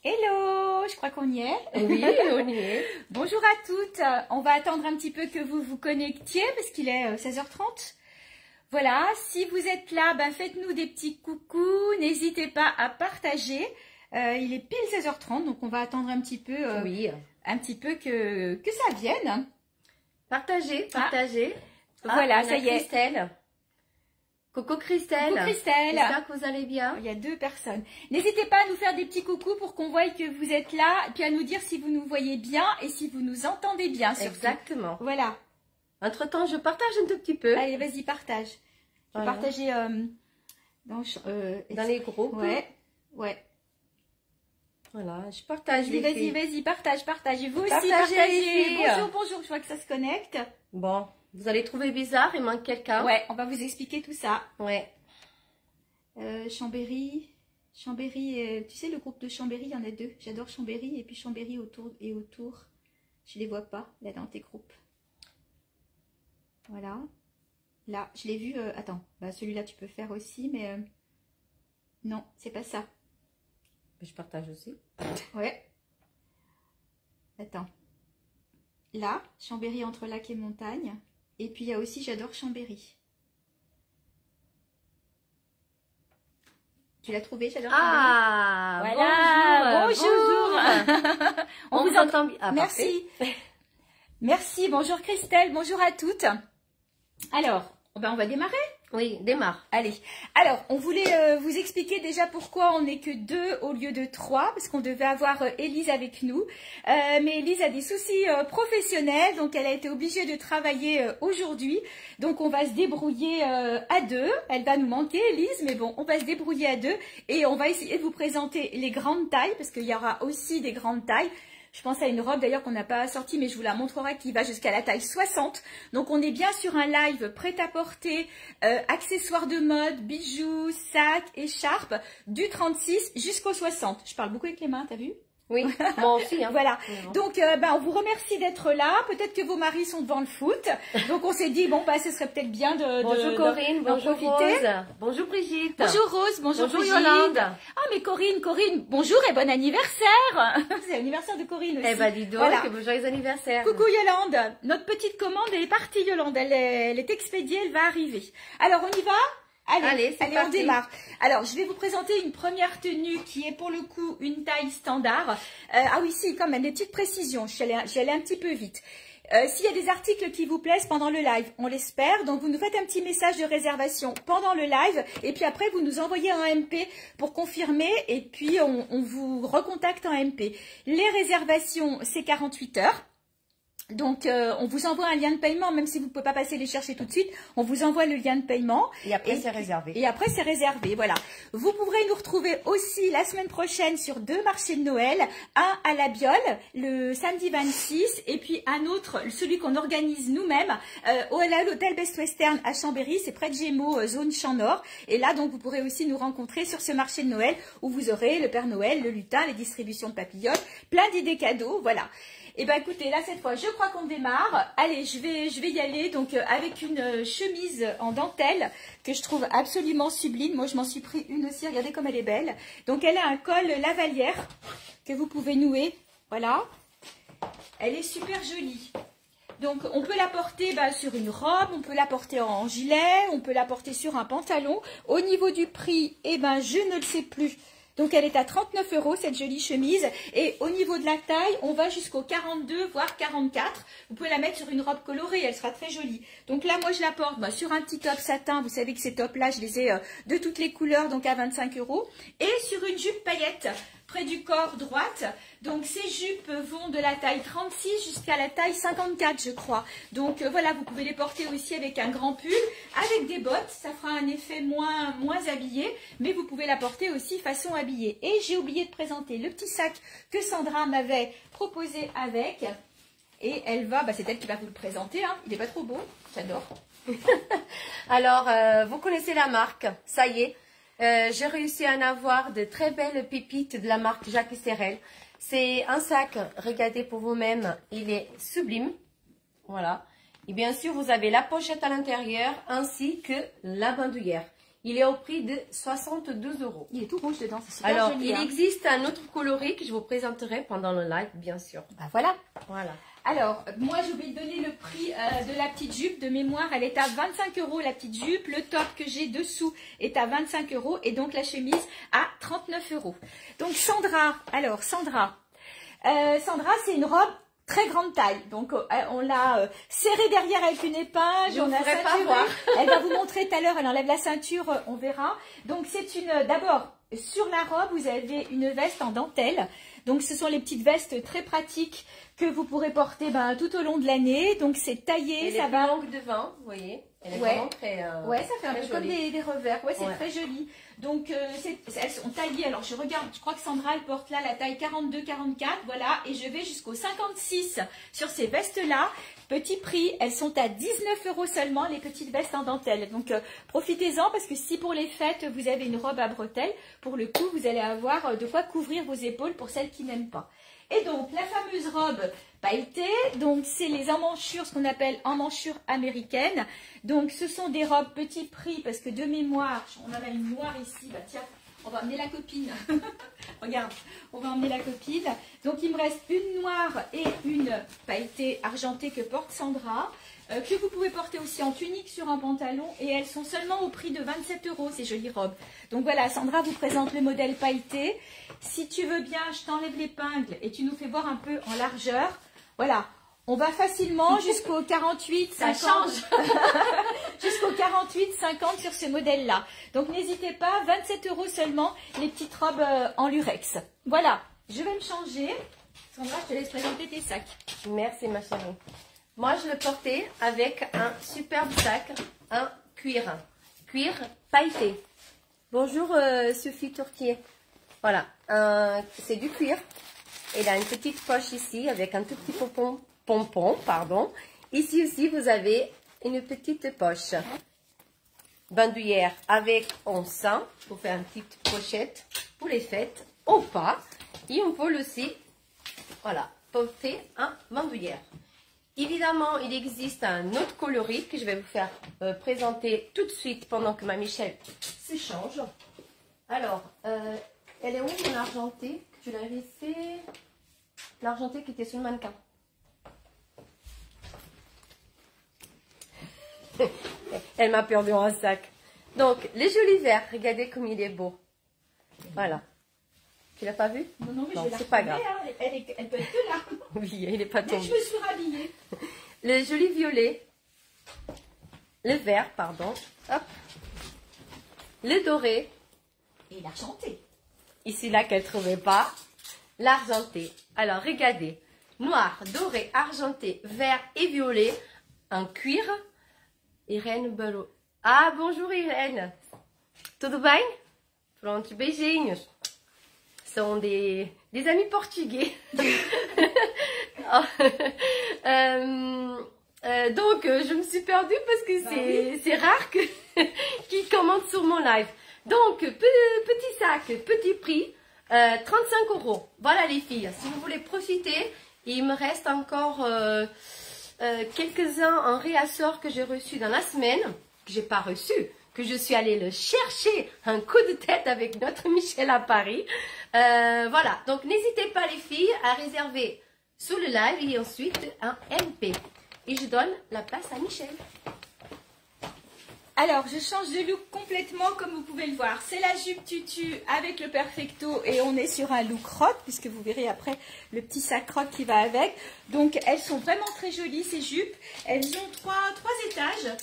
Hello, je crois qu'on y est. Oui, on y est. Bonjour à toutes. On va attendre un petit peu que vous vous connectiez parce qu'il est 16h30. Voilà, si vous êtes là, ben faites-nous des petits coucous. N'hésitez pas à partager. Il est pile 16h30, donc on va attendre un petit peu, Oui. un petit peu que ça vienne. Partagez. Voilà, ça y est. Christelle. Coucou Christelle. Coucou Christelle. J'espère que vous allez bien. Il y a 2 personnes. N'hésitez pas à nous faire des petits coucous pour qu'on voie que vous êtes là, et puis à nous dire si vous nous voyez bien et si vous nous entendez bien. Surtout. Exactement. Voilà. Entre-temps, je partage un tout petit peu. Allez, vas-y, partage. Je vais Voilà. partager Dans les groupes. Ouais. Voilà, je partage les filles. Vas-y, partage. Et vous aussi, Partagez, partagez. les filles. Bonjour, je vois que ça se connecte. Bon, vous allez trouver bizarre, il manque quelqu'un. Ouais, on va vous expliquer tout ça. Ouais. Chambéry, tu sais, le groupe de Chambéry, il y en a 2. J'adore Chambéry et puis Chambéry autour. Je les vois pas, là, dans tes groupes. Voilà. Là, je l'ai vu. Attends, bah, celui-là, tu peux faire aussi, mais non, c'est pas ça. Je partage aussi. Ouais. Attends. Là, Chambéry entre lac et montagne. Et puis, il y a aussi J'adore Chambéry. Tu l'as trouvé, J'adore Chambéry? Ah, Voilà, bonjour. On vous entend bien. Ah, merci. Merci, bonjour Christelle, bonjour à toutes. Alors, ben on va démarrer. Oui, démarre. Allez, alors on voulait vous expliquer déjà pourquoi on n'est que 2 au lieu de 3, parce qu'on devait avoir Élise avec nous, mais Élise a des soucis professionnels, donc elle a été obligée de travailler aujourd'hui, donc on va se débrouiller à 2, elle va nous manquer Élise, mais bon, on va se débrouiller à 2, et on va essayer de vous présenter les grandes tailles, parce qu'il y aura aussi des grandes tailles. Je pense à une robe d'ailleurs qu'on n'a pas sortie, mais je vous la montrerai, qui va jusqu'à la taille 60. Donc on est bien sur un live prêt-à-porter, accessoires de mode, bijoux, sacs, écharpes, du 36 jusqu'au 60. Je parle beaucoup avec les mains, t'as vu? Oui, moi aussi. Hein. Voilà. Non. Donc, on vous remercie d'être là. Peut-être que vos maris sont devant le foot. Donc, on s'est dit, bon, bah, ce serait peut-être bien Bonjour Corinne, bonjour profiter. Rose, bonjour Brigitte. Bonjour Rose, bonjour Brigitte. Yolande. Ah, mais Corinne, bonjour et bon anniversaire. C'est l'anniversaire de Corinne aussi. Eh ben, dis donc, voilà. joyeux anniversaire. Coucou Yolande. Notre petite commande est partie, Yolande. Elle est expédiée, elle va arriver. Alors, on y va? Allez, on démarre. Alors, je vais vous présenter une première tenue qui est pour le coup une taille standard. Ah oui, si, quand même, des petites précisions. Je suis allée un petit peu vite. S'il y a des articles qui vous plaisent pendant le live, on l'espère. Donc, vous nous faites un petit message de réservation pendant le live. Et puis après, vous nous envoyez un MP pour confirmer. Et puis, on vous recontacte en MP. Les réservations, c'est 48 heures. Donc, on vous envoie un lien de paiement, même si vous ne pouvez pas passer les chercher tout de suite. On vous envoie le lien de paiement. Et après, c'est réservé. Et après, c'est réservé, voilà. Vous pourrez nous retrouver aussi la semaine prochaine sur 2 marchés de Noël. Un à la Biole, le samedi 26, et puis un autre, celui qu'on organise nous-mêmes, à l'hôtel Best Western à Chambéry. C'est près de Gémeaux, zone Champ Nord. Et là, donc, vous pourrez aussi nous rencontrer sur ce marché de Noël où vous aurez le Père Noël, le lutin, les distributions de papillotes, plein d'idées cadeaux, voilà. Et ben écoutez, là cette fois, je crois qu'on démarre. Allez, je vais y aller donc avec une chemise en dentelle que je trouve absolument sublime. Moi, je m'en suis pris une aussi. Regardez comme elle est belle. Donc, elle a un col lavalière que vous pouvez nouer. Voilà. Elle est super jolie. Donc, on peut la porter sur une robe, on peut la porter en gilet, on peut la porter sur un pantalon. Au niveau du prix, eh ben, je ne le sais plus. Donc, elle est à 39 € cette jolie chemise. Et au niveau de la taille, on va jusqu'au 42, voire 44. Vous pouvez la mettre sur une robe colorée, elle sera très jolie. Donc là, moi, je la porte sur un petit top satin. Vous savez que ces tops-là, je les ai de toutes les couleurs, donc à 25 €. Et sur une jupe paillette, près du corps droite. Donc, ces jupes vont de la taille 36 jusqu'à la taille 54, je crois. Donc, voilà, vous pouvez les porter aussi avec un grand pull, avec des bottes. Ça fera un effet moins habillé, mais vous pouvez la porter aussi façon habillée. Et j'ai oublié de présenter le petit sac que Sandra m'avait proposé avec. Et elle va, c'est elle qui va vous le présenter. Hein. Il n'est pas trop beau, j'adore. Alors, vous connaissez la marque, ça y est. J'ai réussi à en avoir de très belles pépites de la marque Jacques Serrel. C'est un sac, regardez pour vous-même, il est sublime. Voilà. Et bien sûr, vous avez la pochette à l'intérieur ainsi que la bandoulière. Il est au prix de 72 €. Il est tout rouge dedans, c'est super Alors, joli. il existe un autre coloris que je vous présenterai pendant le live, bien sûr. Bah voilà. Voilà. Alors, moi, j'ai oublié de donner le prix de la petite jupe. De mémoire, elle est à 25 € la petite jupe. Le top que j'ai dessous est à 25 € et donc la chemise à 39 €. Donc, Sandra. Alors, Sandra, c'est une robe très grande taille. Donc, on l'a serrée derrière avec une épingle. Je ne on a ferai pas ceinturé. voir. Elle va vous montrer tout à l'heure. Elle enlève la ceinture, on verra. Donc, c'est une... D'abord, sur la robe, vous avez une veste en dentelle. Donc, ce sont les petites vestes très pratiques que vous pourrez porter tout au long de l'année. Donc, c'est taillé. Elle Ça est va... longue devant, vous voyez. Elle est Ouais. vraiment très... Ouais, ça fait un très peu comme jolie. des revers. Ouais, c'est Ouais. très joli. Donc, elles sont taillées. Alors, je regarde, je crois que Sandra, elle porte là la taille 42-44. Voilà, et je vais jusqu'au 56 sur ces vestes-là. Petit prix, elles sont à 19 € seulement, les petites vestes en dentelle. Donc, profitez-en parce que si pour les fêtes, vous avez une robe à bretelles, pour le coup, vous allez avoir de quoi couvrir vos épaules pour celles qui n'aiment pas. Et donc, la fameuse robe pailletée, donc c'est les emmanchures, ce qu'on appelle emmanchures américaines. Donc, ce sont des robes petit prix, parce que de mémoire, on en a une noire ici, bah tiens, on va emmener la copine. Regarde, on va emmener la copine. Donc, il me reste une noire et une pailletée argentée que porte Sandra, que vous pouvez porter aussi en tunique sur un pantalon, et elles sont seulement au prix de 27 €, ces jolies robes. Donc voilà, Sandra vous présente le modèle pailleté. Si tu veux bien, je t'enlève l'épingle et tu nous fais voir un peu en largeur. Voilà, on va facilement jusqu'au 48, 50. Ça change. Jusqu'au 48, 50 sur ce modèle-là. Donc n'hésitez pas, 27 € seulement, les petites robes en lurex. Voilà, je vais me changer. Sandra, je te laisse présenter tes sacs. Merci, ma chérie. Moi, je le portais avec un superbe sac, un cuir pailleté. Bonjour, Sophie Tourquier. Voilà, c'est du cuir. Il a une petite poche ici avec un tout petit pompon, pardon. Ici aussi, vous avez une petite poche. Bandoulière avec un sein pour faire une petite pochette pour les fêtes ou pas. Et on peut aussi, voilà, porter un bandoulière. Évidemment, il existe un autre coloris que je vais vous faire présenter tout de suite pendant que ma Michelle s'échange. Alors, elle est où mon argenté? Tu l'as laissé? L'argenté qui était sur le mannequin. Elle m'a perdu un sac. Donc, les jolis verts, regardez comme il est beau. Voilà. Tu l'as pas vu? Non, mais Non, je vais la c'est pas retrouver, grave. hein. Elle peut être que là. Oui, il n'est pas Dès que tombé. je me suis rhabillée. Le joli violet. Le vert, pardon. Hop. Le doré. Et l'argenté. Ici, là, qu'elle ne trouvait pas. L'argenté. Alors, regardez. Noir, doré, argenté, vert et violet. En cuir. Irène Bello. Ah, bonjour Irène. Tudo bem? Pronto, beijinhos. Sont des amis portugais. Donc, je me suis perdue parce que c'est rare qu'ils commentent sur mon live. Donc, petit sac, petit prix, 35 €. Voilà les filles, si vous voulez profiter, il me reste encore quelques-uns en réassort que j'ai reçu dans la semaine, que j'ai pas reçu, que je suis allée le chercher un coup de tête avec notre Michel à Paris. Voilà, donc n'hésitez pas les filles à réserver sous le live et ensuite un MP. Et je donne la place à Michel. Alors, je change de look complètement, comme vous pouvez le voir. C'est la jupe tutu avec le perfecto et on est sur un look rock, puisque vous verrez après le petit sac rock qui va avec. Donc, elles sont vraiment très jolies, ces jupes. Elles ont trois étages.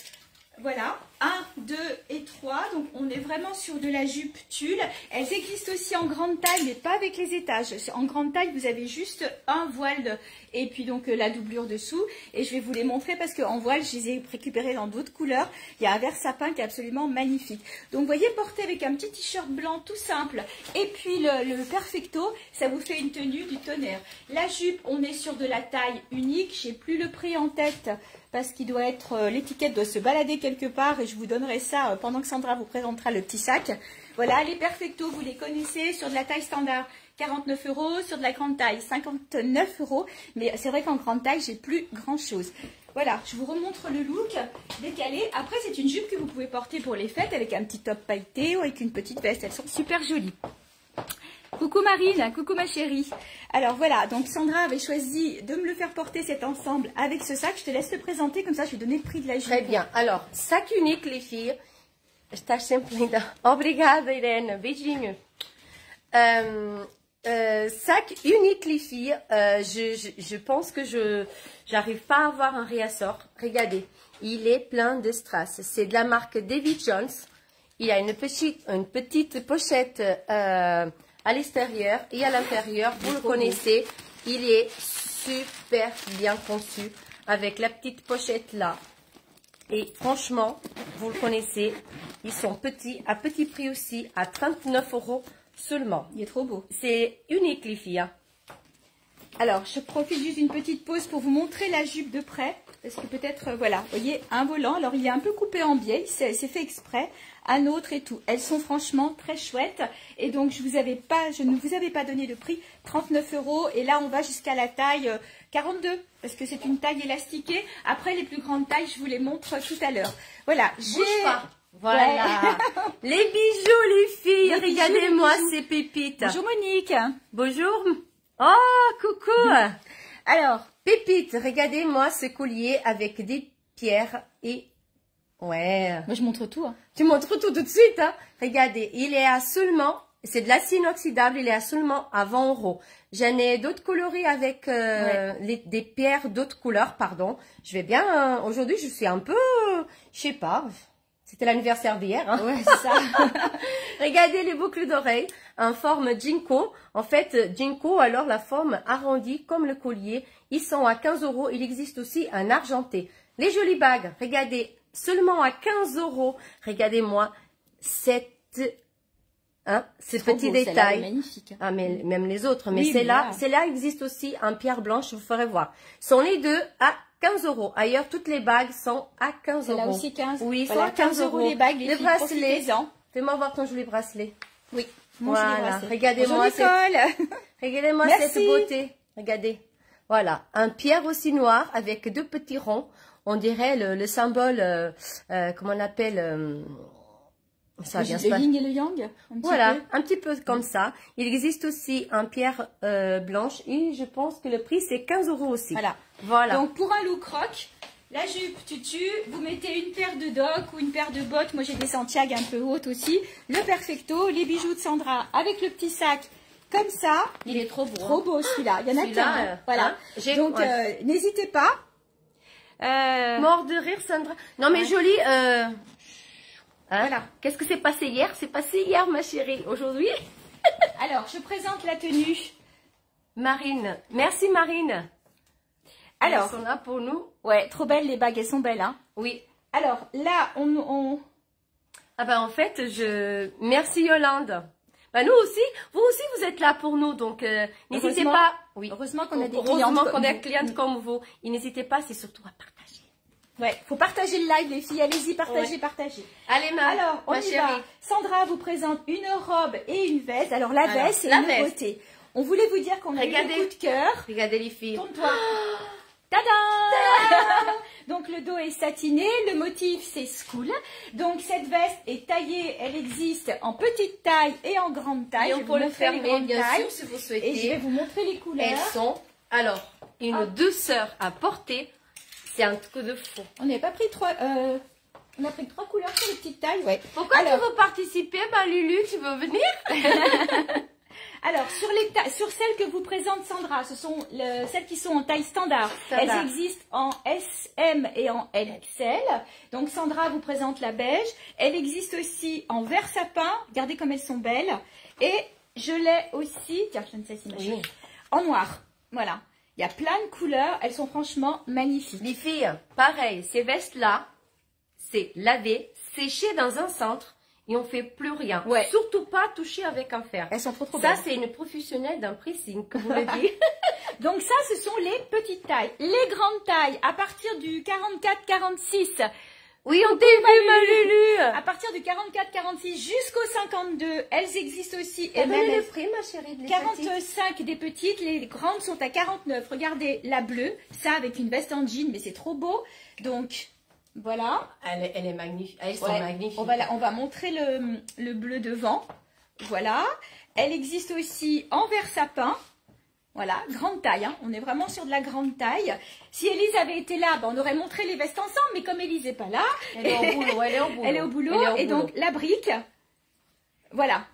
Voilà, 1, 2 et 3. Donc, on est vraiment sur de la jupe tulle. Elles existent aussi en grande taille, mais pas avec les étages. En grande taille, vous avez juste un voile et puis donc la doublure dessous. Et je vais vous les montrer parce qu'en voile, je les ai récupérées dans d'autres couleurs. Il y a un vert sapin qui est absolument magnifique. Donc, vous voyez, porté avec un petit t-shirt blanc tout simple et puis le perfecto, ça vous fait une tenue du tonnerre. La jupe, on est sur de la taille unique. Je n'ai plus le prix en tête parce qu'il doit être, l'étiquette doit se balader quelque part et je vous donnerai ça pendant que Sandra vous présentera le petit sac. Voilà, les perfectos, vous les connaissez, sur de la taille standard, 49 €, sur de la grande taille, 59 €. Mais c'est vrai qu'en grande taille, j'ai plus grand chose. Voilà, je vous remontre le look décalé. Après, c'est une jupe que vous pouvez porter pour les fêtes avec un petit top pailleté ou avec une petite veste. Elles sont super jolies. Coucou Marine, coucou ma chérie. Alors voilà, donc Sandra avait choisi de me le faire porter cet ensemble avec ce sac. Je te laisse le présenter, comme ça je vais donner le prix de la jupe. Très bien. Alors, sac unique, les filles. Estás sempre linda. Obrigada, Irene. Beijinho. Sac unique, les filles. Je pense que j'arrive pas à avoir un réassort. Regardez, il est plein de strass. C'est de la marque David Jones. Il a une petite pochette à l'extérieur et à l'intérieur. Vous le connaissez. Il est super bien conçu avec la petite pochette là. Et franchement, vous le connaissez. Ils sont petits, à petit prix aussi, à 39 € seulement. Il est trop beau. C'est unique, les filles. Hein. Alors, je profite juste d'une petite pause pour vous montrer la jupe de près. Parce que peut-être, voilà, vous voyez, un volant. Alors, il est un peu coupé en biais, c'est fait exprès. Un autre et tout. Elles sont franchement très chouettes. Et donc, je ne vous avais pas donné le prix, 39 €. Et là, on va jusqu'à la taille 42. Parce que c'est une taille élastiquée. Après, les plus grandes tailles, je vous les montre tout à l'heure. Voilà. Bouge pas. Voilà. Ouais. Les bijoux, les filles. Regardez-moi ces pépites. Bonjour Monique. Bonjour. Oh, coucou. Alors, pépites, regardez-moi ce collier avec des pierres et... Ouais. Moi, je montre tout. Hein. Tu montres tout de suite. Hein. Regardez, il est à seulement... C'est de l'acier inoxydable, il est à seulement à 20 €. J'en ai d'autres coloris avec des pierres d'autres couleurs, pardon. Je vais bien... Aujourd'hui, je suis un peu... je sais pas... C'était l'anniversaire d'hier. Hein. Ouais, c'est ça. Regardez les boucles d'oreilles en forme Jinko. En fait, Jinko, alors la forme arrondie comme le collier. Ils sont à 15 €. Il existe aussi un argenté. Les jolies bagues, regardez, seulement à 15 €. Regardez-moi ces petits détails. Magnifique. Ah, mais même les autres. Mais oui, celle-là existe aussi en pierre blanche. Je vous ferai voir. Sont les deux à 15 €. Ailleurs, toutes les bagues sont à 15 €. Là aussi 15. Oui, voilà, sont à 15 € les bagues, les bracelets. Fais-moi voir ton joli bracelet. Oui. Voilà. Regardez-moi Regardez-moi cette beauté. Regardez. Voilà. Un pierre aussi noir avec deux petits ronds. On dirait le symbole, comment on appelle, ça vient le yin et le yang. Voilà, un petit peu comme ça. Il existe aussi un pierre blanche et je pense que le prix c'est 15 € aussi. Voilà. Donc pour un look rock, la jupe tutu, vous mettez une paire de docks ou une paire de bottes. Moi j'ai des Santiago un peu hautes aussi. Le perfecto, les bijoux de Sandra avec le petit sac comme ça. Il est trop beau. Trop beau celui-là. Il y en a qu'un. Voilà. Hein, donc n'hésitez pas. Mort de rire, Sandra. Non mais jolie. Voilà. Qu'est-ce que c'est passé hier? C'est passé hier, ma chérie. Aujourd'hui. Alors, je présente la tenue. Marine. Merci, Marine. Alors, elles sont là pour nous. Ouais, trop belles les bagues, elles sont belles, hein. Oui. Alors, là, Ah ben, en fait, merci Yolande. Bah, nous aussi, vous aussi, vous êtes là pour nous, donc n'hésitez pas. Oui. Heureusement qu'on a des clientes comme vous. Et n'hésitez pas, c'est surtout à partager. Ouais, faut partager le live, les filles. Allez-y, partagez, partagez. Allez, alors, on y va. Sandra vous présente une robe et une veste. Alors, la veste, c'est une nouveauté. On voulait vous dire qu'on a eu un coup de cœur. Regardez les filles. Tourne-toi. Tada! Donc, le dos est satiné. Le motif, c'est school. Donc, cette veste est taillée. Elle existe en petite taille et en grande taille. Et on peut le fermer, bien sûr, si vous souhaitez. Et je vais vous montrer les couleurs. Elles sont, alors, une douceur à porter. C'est un truc de fou. On n'a pas pris trois... On a pris 3 couleurs sur les petites tailles. Ouais. Pourquoi tu veux participer? Bah, Lulu, tu veux venir? Alors, sur celles que vous présente Sandra, ce sont celles qui sont en taille standard. Elles existent en S, M et en LXL. Donc, Sandra vous présente la beige. Elle existe aussi en vert sapin. Regardez comme elles sont belles. Et je l'ai aussi... Tiens, je ne sais si ma chérie. En noir. Voilà. Il y a plein de couleurs. Elles sont franchement magnifiques. Les filles, pareil, ces vestes-là, c'est lavé, séché dans un centre et on fait plus rien. Ouais. Surtout pas toucher avec un fer. Elles sont trop belles. Ça, c'est une professionnelle d'un pressing, que vous le dites. Donc ça, ce sont les petites tailles. Les grandes tailles, à partir du 44-46, Oui, on t'a vu, ma Lulu. À partir du 44-46 jusqu'au 52, elles existent aussi. Et Et même le prix, ma chérie, des 45 des petites, les grandes sont à 49. Regardez la bleue, ça avec une veste en jean, mais c'est trop beau. Donc, voilà. Elle est magnifique. Elles sont Ouais, magnifiques. on va montrer le bleu devant. Voilà. Elle existe aussi en vert sapin. Voilà, grande taille, hein. On est vraiment sur de la grande taille. Si Élise avait été là, ben on aurait montré les vestes ensemble, mais comme Élise n'est pas là, elle est au boulot, elle est au boulot. Elle est au boulot, et donc la brique, voilà.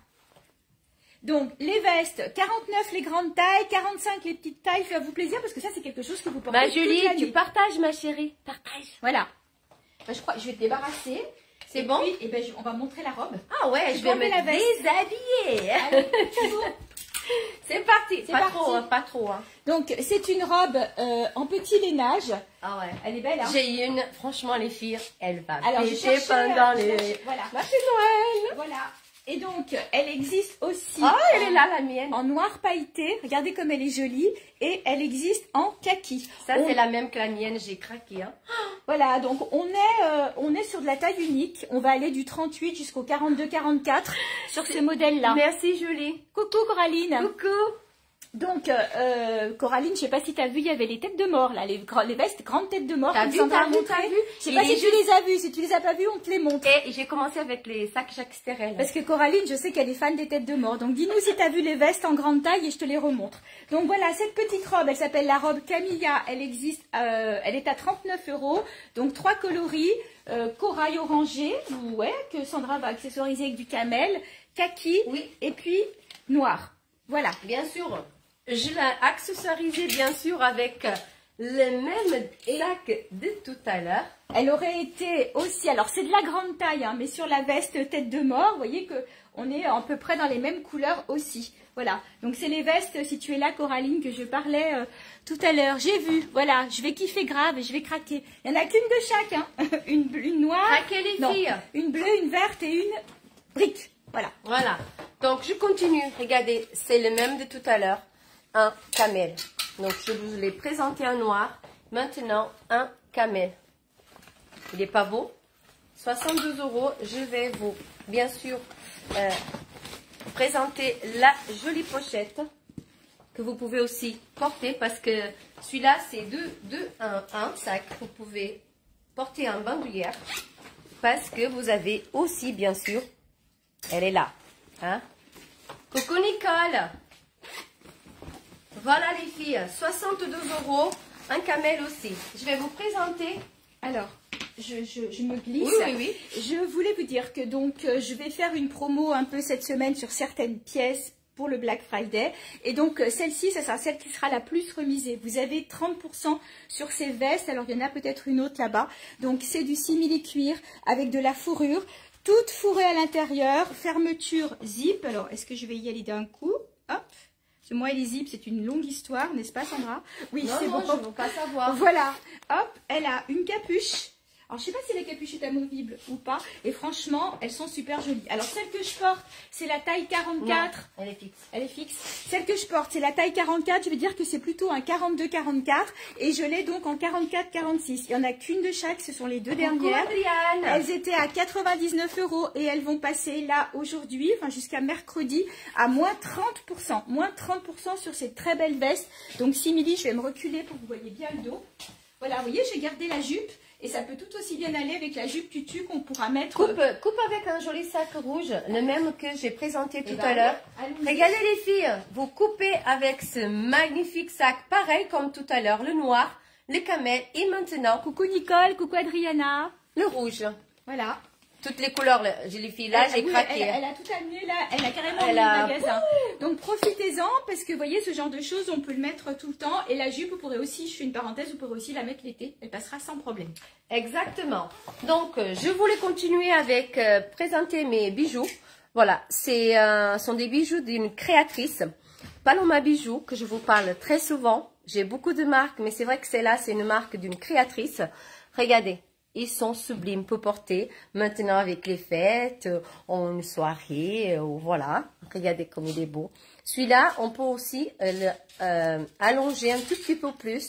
Donc les vestes, 49 les grandes tailles, 45 les petites tailles, faites-vous plaisir, parce que ça c'est quelque chose que vous portez toute Julie, l'année. tu partages, ma chérie, partage. Voilà. Ben, je crois que je vais te débarrasser. C'est bon? Puis, ben, on va montrer la robe. Ah ouais, je vais me déshabiller. Allez, c'est parti. C'est Pas parti. trop, hein, pas trop. Hein. donc c'est une robe en petit lainage. Ah ouais. Elle est belle, hein? J'ai une, franchement les filles, elle va Alors, pêcher pendant les... Voilà. Marché Noël. Voilà. Et donc, elle existe aussi Oh, elle est là, la mienne. en noir pailleté. Regardez comme elle est jolie. Et elle existe en kaki. Ça, c'est la même que la mienne, j'ai craqué. Hein. Voilà, donc on est sur de la taille unique. On va aller du 38 jusqu'au 42-44 sur ce modèle-là. Merci, Julie. Coucou Coraline. Coucou. Donc, Coraline, je sais pas si tu as vu, il y avait les têtes de mort, là, les vestes grandes têtes de mort. T'as vu, Sandra a montré. t'as vu. Je sais pas si tu les as vues. Si tu les as pas vues, on te les montre. Et j'ai commencé avec les sacs Jacques Sterel. Parce que Coraline, je sais qu'elle est fan des têtes de mort. Donc, dis-nous si tu as vu les vestes en grande taille et je te les remontre. Donc, voilà, cette petite robe, elle s'appelle la robe Camilla. Elle existe, elle est à 39 €. Donc, 3 coloris, corail orangé, ouais, que Sandra va accessoiriser avec du camel, kaki, Oui. et puis noir. Voilà. Bien sûr, je l'ai accessoirisé, bien sûr, avec le même sac de tout à l'heure. Elle aurait été aussi, alors c'est de la grande taille, hein, mais sur la veste tête de mort, vous voyez que on est à peu près dans les mêmes couleurs aussi. Voilà, donc c'est les vestes, si tu es là Coraline, que je parlais tout à l'heure. J'ai vu, voilà, je vais kiffer grave et je vais craquer. Il n'y en a qu'une de chaque, hein. une noire, Craquez les filles. une bleue, une verte et une brique. Voilà. Voilà, donc je continue. Regardez, c'est le même de tout à l'heure, un camel. Donc je vous l'ai présenté en noir. Maintenant, un camel. Il n'est pas beau? 62 €. Je vais vous, bien sûr, présenter la jolie pochette que vous pouvez aussi porter parce que celui-là, c'est un sac. Vous pouvez porter en bandoulière parce que vous avez aussi, bien sûr, elle est là. Hein? Coucou Nicole. Voilà les filles, 62 €, un camel aussi. Je vais vous présenter. Alors, je me glisse. Oui, oui, oui. Je voulais vous dire que donc je vais faire une promo un peu cette semaine sur certaines pièces pour le Black Friday. Et donc celle-ci, ça sera celle qui sera la plus remisée. Vous avez 30% sur ces vestes. Alors il y en a peut-être une autre là-bas. Donc c'est du simili-cuir avec de la fourrure. Toute fourrée à l'intérieur. Fermeture zip. Alors est-ce que je vais y aller d'un coup? Hop. Moi et les zips, c'est une longue histoire, n'est-ce pas Sandra? Oui, c'est bon. Je ne veux pas savoir. Voilà, hop, elle a une capuche. Alors, je ne sais pas si la capuche est amovible ou pas. Et franchement, elles sont super jolies. Alors, celle que je porte, c'est la taille 44. Non, elle est fixe. Elle est fixe. Celle que je porte, c'est la taille 44. Je vais dire que c'est plutôt un 42-44. Et je l'ai donc en 44-46. Il n'y en a qu'une de chaque. Ce sont les deux dernières. Adrienne. Elles étaient à 99 € et elles vont passer là aujourd'hui, enfin jusqu'à mercredi, à moins 30%. Moins 30% sur ces très belles vestes. Donc, simili, je vais me reculer pour que vous voyez bien le dos. Voilà, vous voyez, j'ai gardé la jupe. Et ça peut tout aussi bien aller avec la jupe tutu qu'on pourra mettre... Coupe avec un joli sac rouge, le même que j'ai présenté tout à l'heure. allons-y. Regardez les filles, vous coupez avec ce magnifique sac, pareil comme tout à l'heure, le noir, le camel et maintenant, Coucou Nicole, coucou Adriana. le rouge. Voilà. Toutes les couleurs, les filles, là j'ai Oui, craqué. elle a tout amené là, elle a carrément Elle mis le a- magasin. Donc profitez-en parce que vous voyez ce genre de choses, on peut le mettre tout le temps. Et la jupe, vous pourrez aussi, je fais une parenthèse, vous pourrez aussi la mettre l'été. Elle passera sans problème. Exactement. Donc, je voulais continuer avec présenter mes bijoux. Voilà, sont des bijoux d'une créatrice, Paloma Bijoux, que je vous parle très souvent. J'ai beaucoup de marques, mais c'est vrai que celle-là, c'est une marque d'une créatrice. Regardez, ils sont sublimes pour porter maintenant avec les fêtes, en une soirée, voilà. Regardez comme il est beau. Celui-là, on peut aussi allonger un tout petit peu plus.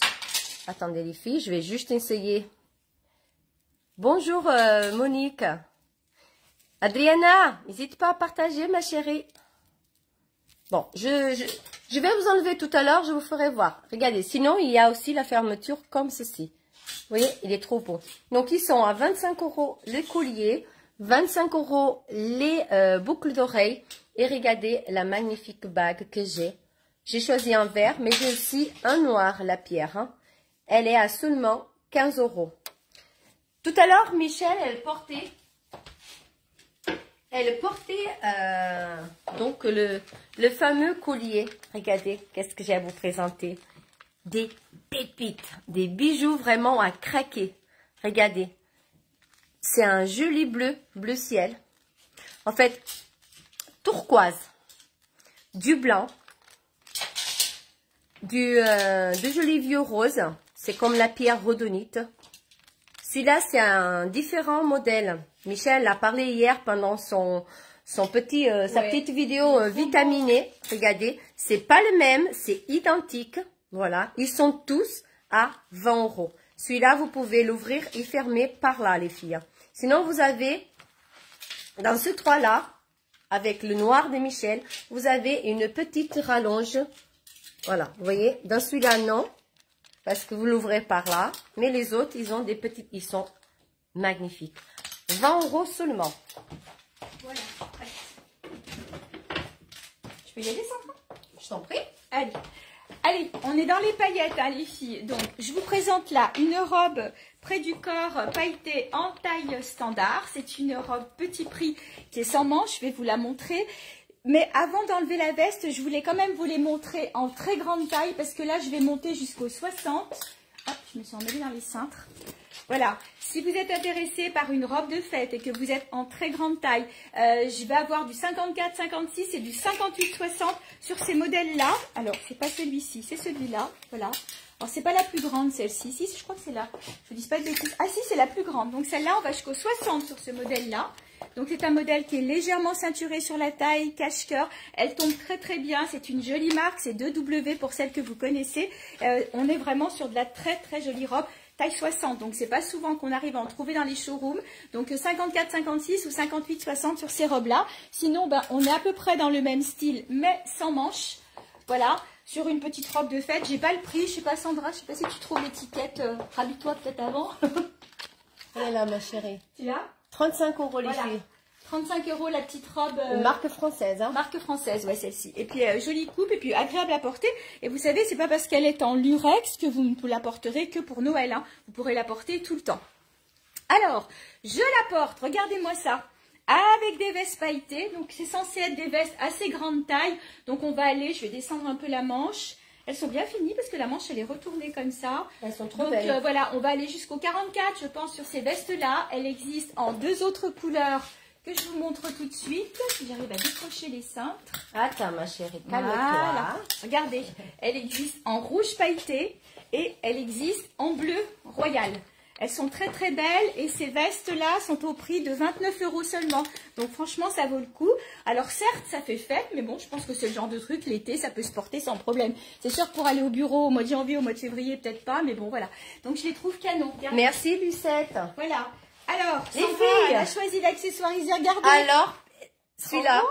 Attendez les filles, je vais juste essayer Bonjour Monique. Adriana, n'hésite pas à partager ma chérie. Bon, je vais vous enlever tout à l'heure, je vous ferai voir. Regardez, sinon il y a aussi la fermeture comme ceci. Vous voyez, il est trop beau. Donc ils sont à 25 € les colliers, 25 € les boucles d'oreilles. Et regardez la magnifique bague que j'ai. J'ai choisi un vert, mais j'ai aussi un noir, la pierre. Hein. Elle est à seulement 15 €. Tout à l'heure, Michel, elle portait donc le fameux collier. Regardez, qu'est-ce que j'ai à vous présenter. Des pépites, des bijoux vraiment à craquer. Regardez, c'est un joli bleu ciel. En fait, turquoise, du blanc, de jolis vieux rose. C'est comme la pierre rhodonite. Celui-là, c'est un différent modèle. Michel a parlé hier pendant sa petite vidéo vitaminée. Regardez, c'est pas le même, c'est identique. Voilà, ils sont tous à 20 €. Celui-là, vous pouvez l'ouvrir et fermer par là, les filles. Sinon, vous avez, dans ce 3-là, avec le noir de Michel, vous avez une petite rallonge. Voilà, vous voyez, dans celui-là, non. Parce que vous l'ouvrez par là. Mais les autres, ils ont des petites... Ils sont magnifiques. 20 € seulement. Voilà. Je peux y aller, Sandra? Je t'en prie. Allez. Allez, on est dans les paillettes, hein, les filles. Donc, je vous présente là une robe près du corps pailletée en taille standard. C'est une robe petit prix qui est sans manches. Je vais vous la montrer. Mais avant d'enlever la veste, je voulais quand même vous les montrer en très grande taille parce que là, je vais monter jusqu'au 60. Hop, je me suis emmêlée dans les cintres. Voilà, si vous êtes intéressé par une robe de fête et que vous êtes en très grande taille, je vais avoir du 54, 56 et du 58, 60 sur ces modèles-là. Alors, c'est pas celui-ci, c'est celui-là, voilà. Alors, c'est pas la plus grande, celle-ci. Si, je crois que c'est là. Je ne dis pas de bêtises. Ah si, c'est la plus grande. Donc, celle-là, on va jusqu'au 60 sur ce modèle-là. Donc, c'est un modèle qui est légèrement ceinturé sur la taille, cache-cœur. Elle tombe très, très bien. C'est une jolie marque. C'est 2W pour celle que vous connaissez. On est vraiment sur de la très, très jolie robe. Taille 60, donc c'est pas souvent qu'on arrive à en trouver dans les showrooms. Donc 54, 56 ou 58, 60 sur ces robes-là. Sinon, ben, on est à peu près dans le même style, mais sans manches. Voilà, sur une petite robe de fête. J'ai pas le prix, je sais pas Sandra, je sais pas si tu trouves l'étiquette. Rhabille-toi peut-être avant. Elle est là, ma chérie. Tu l'as? 35 € les Voilà. filles. 35 € la petite robe. Marque française. Hein. Marque française, ouais, celle-ci. Et puis, jolie coupe et puis agréable à porter. Et vous savez, c'est pas parce qu'elle est en lurex que vous ne la porterez que pour Noël. Hein. Vous pourrez la porter tout le temps. Alors, je la porte, regardez-moi ça, avec des vestes pailletées. Donc, c'est censé être des vestes assez grande taille. Donc, on va aller, je vais descendre un peu la manche. Elles sont bien finies parce que la manche, elle est retournée comme ça. Elles sont trop Donc, belles. voilà, on va aller jusqu'au 44, je pense, sur ces vestes-là. Elles existent en 2 autres couleurs que je vous montre tout de suite. Si j'arrive à décrocher les cintres. Attends, ma chérie, calme-toi. Voilà. Regardez, elle existe en rouge pailleté et elle existe en bleu royal. Elles sont très très belles et ces vestes-là sont au prix de 29 € seulement. Donc franchement, ça vaut le coup. Alors certes, ça fait fête, mais bon, je pense que c'est le genre de truc, l'été, ça peut se porter sans problème. C'est sûr que pour aller au bureau au mois de janvier, au mois de février, peut-être pas, mais bon, voilà. Donc je les trouve canon. Regardez. Merci, Lucette. Voilà. Alors, Les Sandra, filles, elle a choisi d'accessoiriser. Regardez. Alors, celui-là,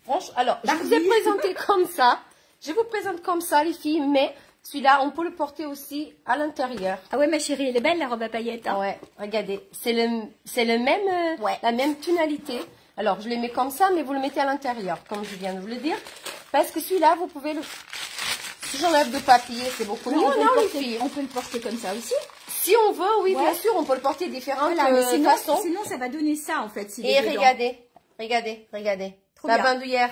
franchement, alors, je vous ai Barbie. présenté comme ça. Je vous présente comme ça, les filles, mais celui-là, on peut le porter aussi à l'intérieur. Ah ouais, ma chérie, elle est belle, la robe à paillettes. Hein. Ouais, regardez, c'est le même, Ouais. la même tonalité. Alors, je le mets comme ça, mais vous le mettez à l'intérieur, comme je viens de vous le dire. Parce que celui-là, vous pouvez le... Si j'enlève de papier, c'est beaucoup mieux, on, peut non, le les porter, filles? on peut le porter comme ça aussi. Si on veut, oui, Ouais. bien sûr, on peut le porter différentes Voilà, mais sinon, façons. sinon, ça va donner ça, en fait. Et regardez. Trop La bien. bandoulière.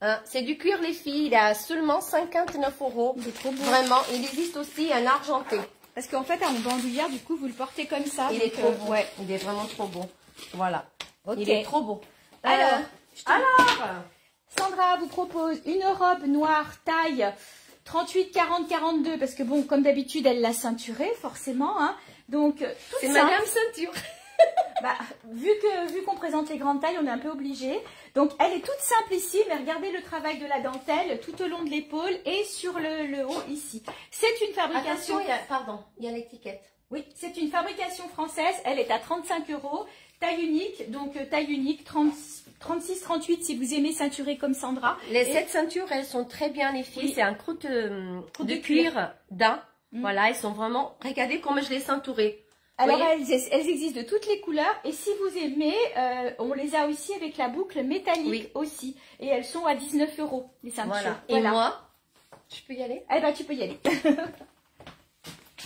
Hein, c'est du cuir, les filles. Il est à seulement 59 €. Il est trop beau. Vraiment. Il existe aussi un argenté. Parce qu'en fait, en bandoulière, du coup, vous le portez comme ça. Il donc, est trop beau. Ouais. Il est vraiment trop beau. Voilà. Ok. Il est trop beau. Alors, Alors, Sandra vous propose une robe noire taille 38, 40, 42. Parce que bon, comme d'habitude, elle l'a ceinturée, forcément. Hein. Donc, toute c'est simple. Madame Ceinture. Bah, vu qu'on présente les grandes tailles, on est un peu obligé. Donc, elle est toute simple ici, mais regardez le travail de la dentelle tout au long de l'épaule et sur le haut ici. C'est une fabrication... Attention, pardon, il y a l'étiquette. Oui, c'est une fabrication française. Elle est à 35 €. Taille unique, donc taille unique, 36-38 si vous aimez ceinturer comme Sandra. Cette ceinture, elles sont très bien les filles. Oui. C'est un croûte de cuir daim. Voilà, elles sont vraiment... Regardez comment je les ai ceinturées. Alors, elles existent de toutes les couleurs. Et si vous aimez, on les a aussi avec la boucle métallique aussi. Et elles sont à 19 € les ceintures. Voilà. Et moi, je peux y aller? Eh ben, tu peux y aller.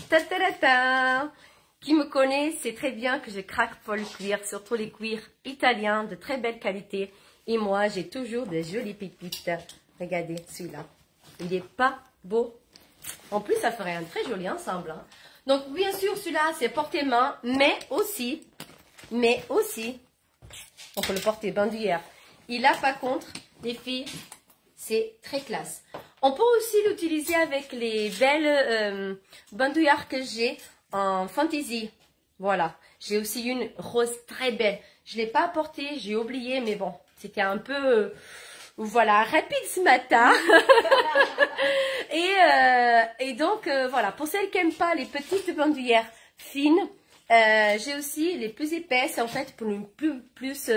Ta ta ta ta. Qui me connaît sait très bien que je craque pour le cuir, surtout les cuirs italiens de très belle qualité. Et moi, j'ai toujours de jolies pépites. Regardez celui-là. Il n'est pas beau. En plus, ça ferait un très joli ensemble. Hein. Donc, bien sûr, celui-là, c'est porté-main, mais aussi, on peut le porter bandoulière. Il a, par contre, les filles, c'est très classe. On peut aussi l'utiliser avec les belles bandoulières que j'ai en fantaisie. Voilà. J'ai aussi une rose très belle. Je ne l'ai pas portée, j'ai oublié, mais bon, c'était un peu... voilà, rapide ce matin. et donc, voilà, pour celles qui n'aiment pas les petites bandoulières fines, j'ai aussi les plus épaisses, en fait, pour une plus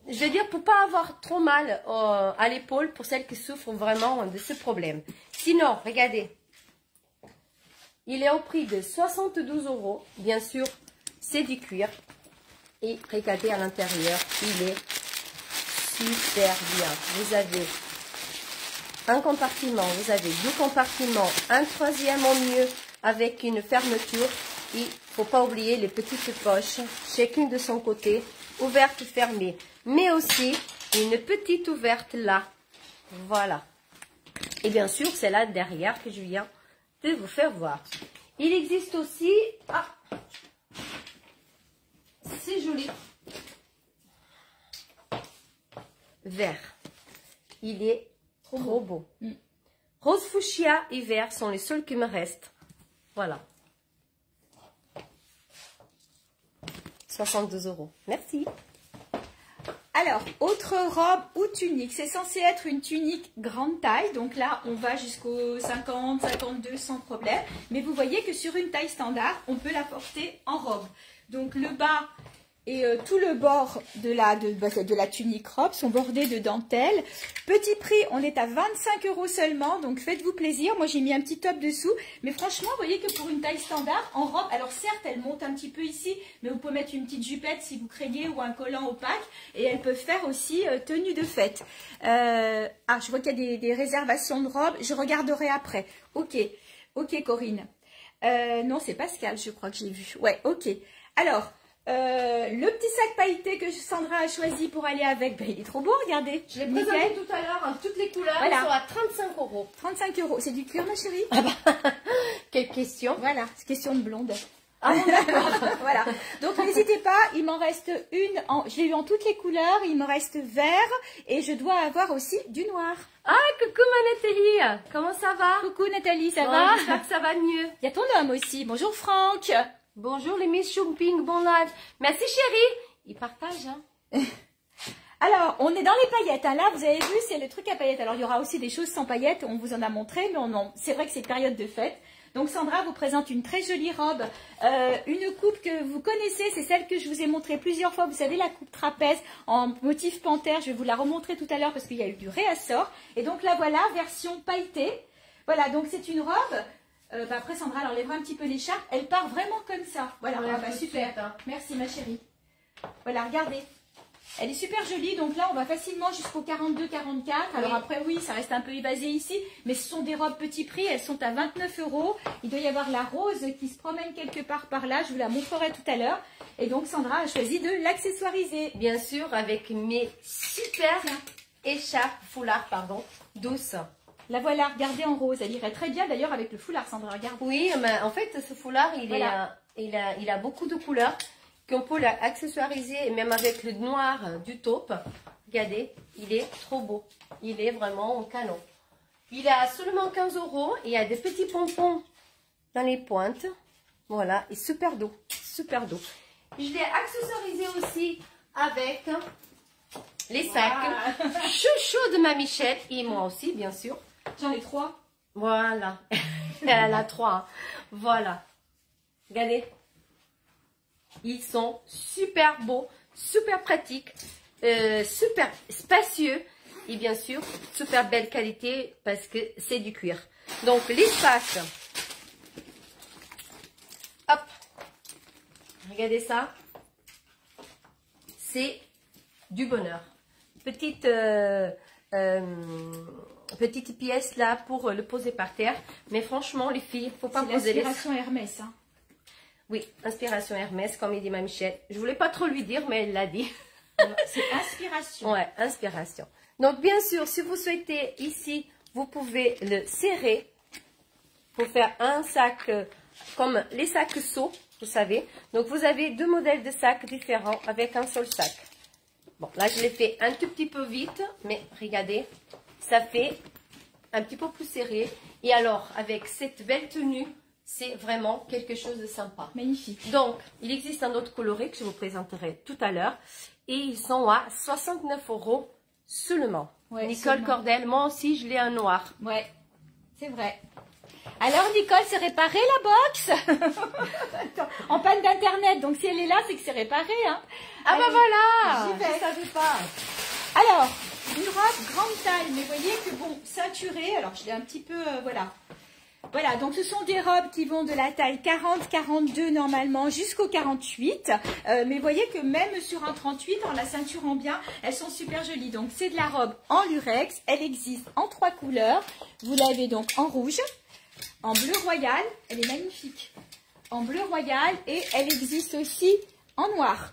je veux dire, pour pas avoir trop mal à l'épaule, pour celles qui souffrent vraiment de ce problème. Sinon, regardez, il est au prix de 72 €. Bien sûr, c'est du cuir. Et regardez à l'intérieur, il est super bien. Vous avez un compartiment, vous avez deux compartiments, un troisième au mieux avec une fermeture. Et il ne faut pas oublier les petites poches, chacune de son côté, ouverte, fermée. Mais aussi une petite ouverte là. Voilà. Et bien sûr, c'est là derrière que je viens de vous faire voir. Il existe aussi... Ah, c'est joli. Vert. Il est trop beau. Rose fuchsia et vert sont les seuls qui me restent. Voilà. 62 €. Merci. Alors, autre robe ou tunique. C'est censé être une tunique grande taille. Donc là, on va jusqu'au 50, 52 sans problème. Mais vous voyez que sur une taille standard, on peut la porter en robe. Donc le bas et tout le bord de la tunique robe sont bordés de dentelle. Petit prix, on est à 25 € seulement, donc faites-vous plaisir. Moi, j'ai mis un petit top dessous, mais franchement, vous voyez que pour une taille standard, en robe, alors certes, elle monte un petit peu ici, mais vous pouvez mettre une petite jupette si vous craignez ou un collant opaque, et elles peuvent faire aussi tenue de fête. Je vois qu'il y a des réservations de robes, je regarderai après. Ok, Corinne. Non, c'est Pascal, je crois que j'ai vu. Ouais, ok. Alors... le petit sac pailleté que Sandra a choisi pour aller avec, il est trop beau, regardez. Je l'ai présenté tout à l'heure en toutes les couleurs, voilà. Ils sont à 35 €. 35 €, c'est du cuir ma chérie? Quelle question. Voilà, c'est question de blonde. Ah bon, d'accord. Voilà. Donc n'hésitez pas, il m'en reste une, je l'ai eu en toutes les couleurs, il me reste vert et je dois avoir aussi du noir. Ah, coucou ma Nathalie, comment ça va? Coucou Nathalie, ça va? J'espère que ça va mieux. Il y a ton homme aussi, bonjour Franck. Bonjour les Miss Shopping, bon live. Merci chérie. Il partage, hein. Alors, on est dans les paillettes. Hein. Là, vous avez vu, c'est le truc à paillettes. Alors, il y aura aussi des choses sans paillettes. On vous en a montré, mais non. C'est vrai que c'est période de fête. Donc, Sandra vous présente une très jolie robe. Une coupe que vous connaissez, c'est celle que je vous ai montrée plusieurs fois. Vous savez, la coupe trapèze en motif panthère. Je vais vous la remontrer tout à l'heure parce qu'il y a eu du réassort. Et donc, là, voilà, version pailletée. Voilà, donc c'est une robe... après Sandra elle enlèvera un petit peu l'écharpe, elle part vraiment comme ça. Voilà, super, hein. Merci ma chérie. Voilà, regardez. Elle est super jolie, donc là on va facilement jusqu'au 42-44. Alors après oui, ça reste un peu évasé ici, mais ce sont des robes petit prix, elles sont à 29 €. Il doit y avoir la rose qui se promène quelque part par là, je vous la montrerai tout à l'heure. Et donc Sandra a choisi de l'accessoiriser. Bien sûr, avec mes super écharpes, foulards, pardon, douces. La voilà, regardez en rose, elle irait très bien d'ailleurs avec le foulard, Sandra, regarde. Oui, mais en fait, ce foulard, il a beaucoup de couleurs qu'on peut l'accessoiriser, même avec le noir du taupe. Regardez, il est trop beau. Il est vraiment en canon. Il a seulement 15 € et il y a des petits pompons dans les pointes. Voilà, et super doux, super doux. Je l'ai accessorisé aussi avec les sacs chouchou de ma Michelle et moi aussi, bien sûr. J'en ai 3. Voilà. Elle en a 3. Voilà. Regardez. Ils sont super beaux, super pratiques, super spacieux et bien sûr, super belle qualité parce que c'est du cuir. Donc, l'espace. Hop. Regardez ça. C'est du bonheur. Petite pièce là pour le poser par terre. Mais franchement, les filles, faut pas poser les... Inspiration Hermès. Hein. Oui, inspiration Hermès, comme il dit ma Michel. Je voulais pas trop lui dire, mais elle l'a dit. C'est inspiration. Ouais, inspiration. Donc, bien sûr, si vous souhaitez ici, vous pouvez le serrer pour faire un sac comme les sacs seaux, vous savez. Donc, vous avez deux modèles de sacs différents avec un seul sac. Bon, là, je l'ai fait un tout petit peu vite, mais regardez, ça fait un petit peu plus serré. Et alors, avec cette belle tenue, c'est vraiment quelque chose de sympa. Magnifique. Donc, il existe un autre coloré que je vous présenterai tout à l'heure. Et ils sont à 69 € seulement. Ouais, Nicole seulement. Cordel, moi aussi, je l'ai en noir. Ouais, c'est vrai. Alors, Nicole, c'est réparé la box. Attends, en panne d'internet. Donc, si elle est là, c'est que c'est réparé. Hein. Ah Allez, bah voilà, j'y vais. je savais pas. Alors, une robe grande taille, mais vous voyez que bon, ceinturée. Alors, je l'ai un petit peu, voilà. Voilà, donc ce sont des robes qui vont de la taille 40-42 normalement jusqu'au 48. Mais vous voyez que même sur un 38, en la ceinturant bien, elles sont super jolies. Donc c'est de la robe en lurex. Elle existe en 3 couleurs. Vous l'avez donc en rouge, en bleu royal. Elle est magnifique. En bleu royal et elle existe aussi en noir.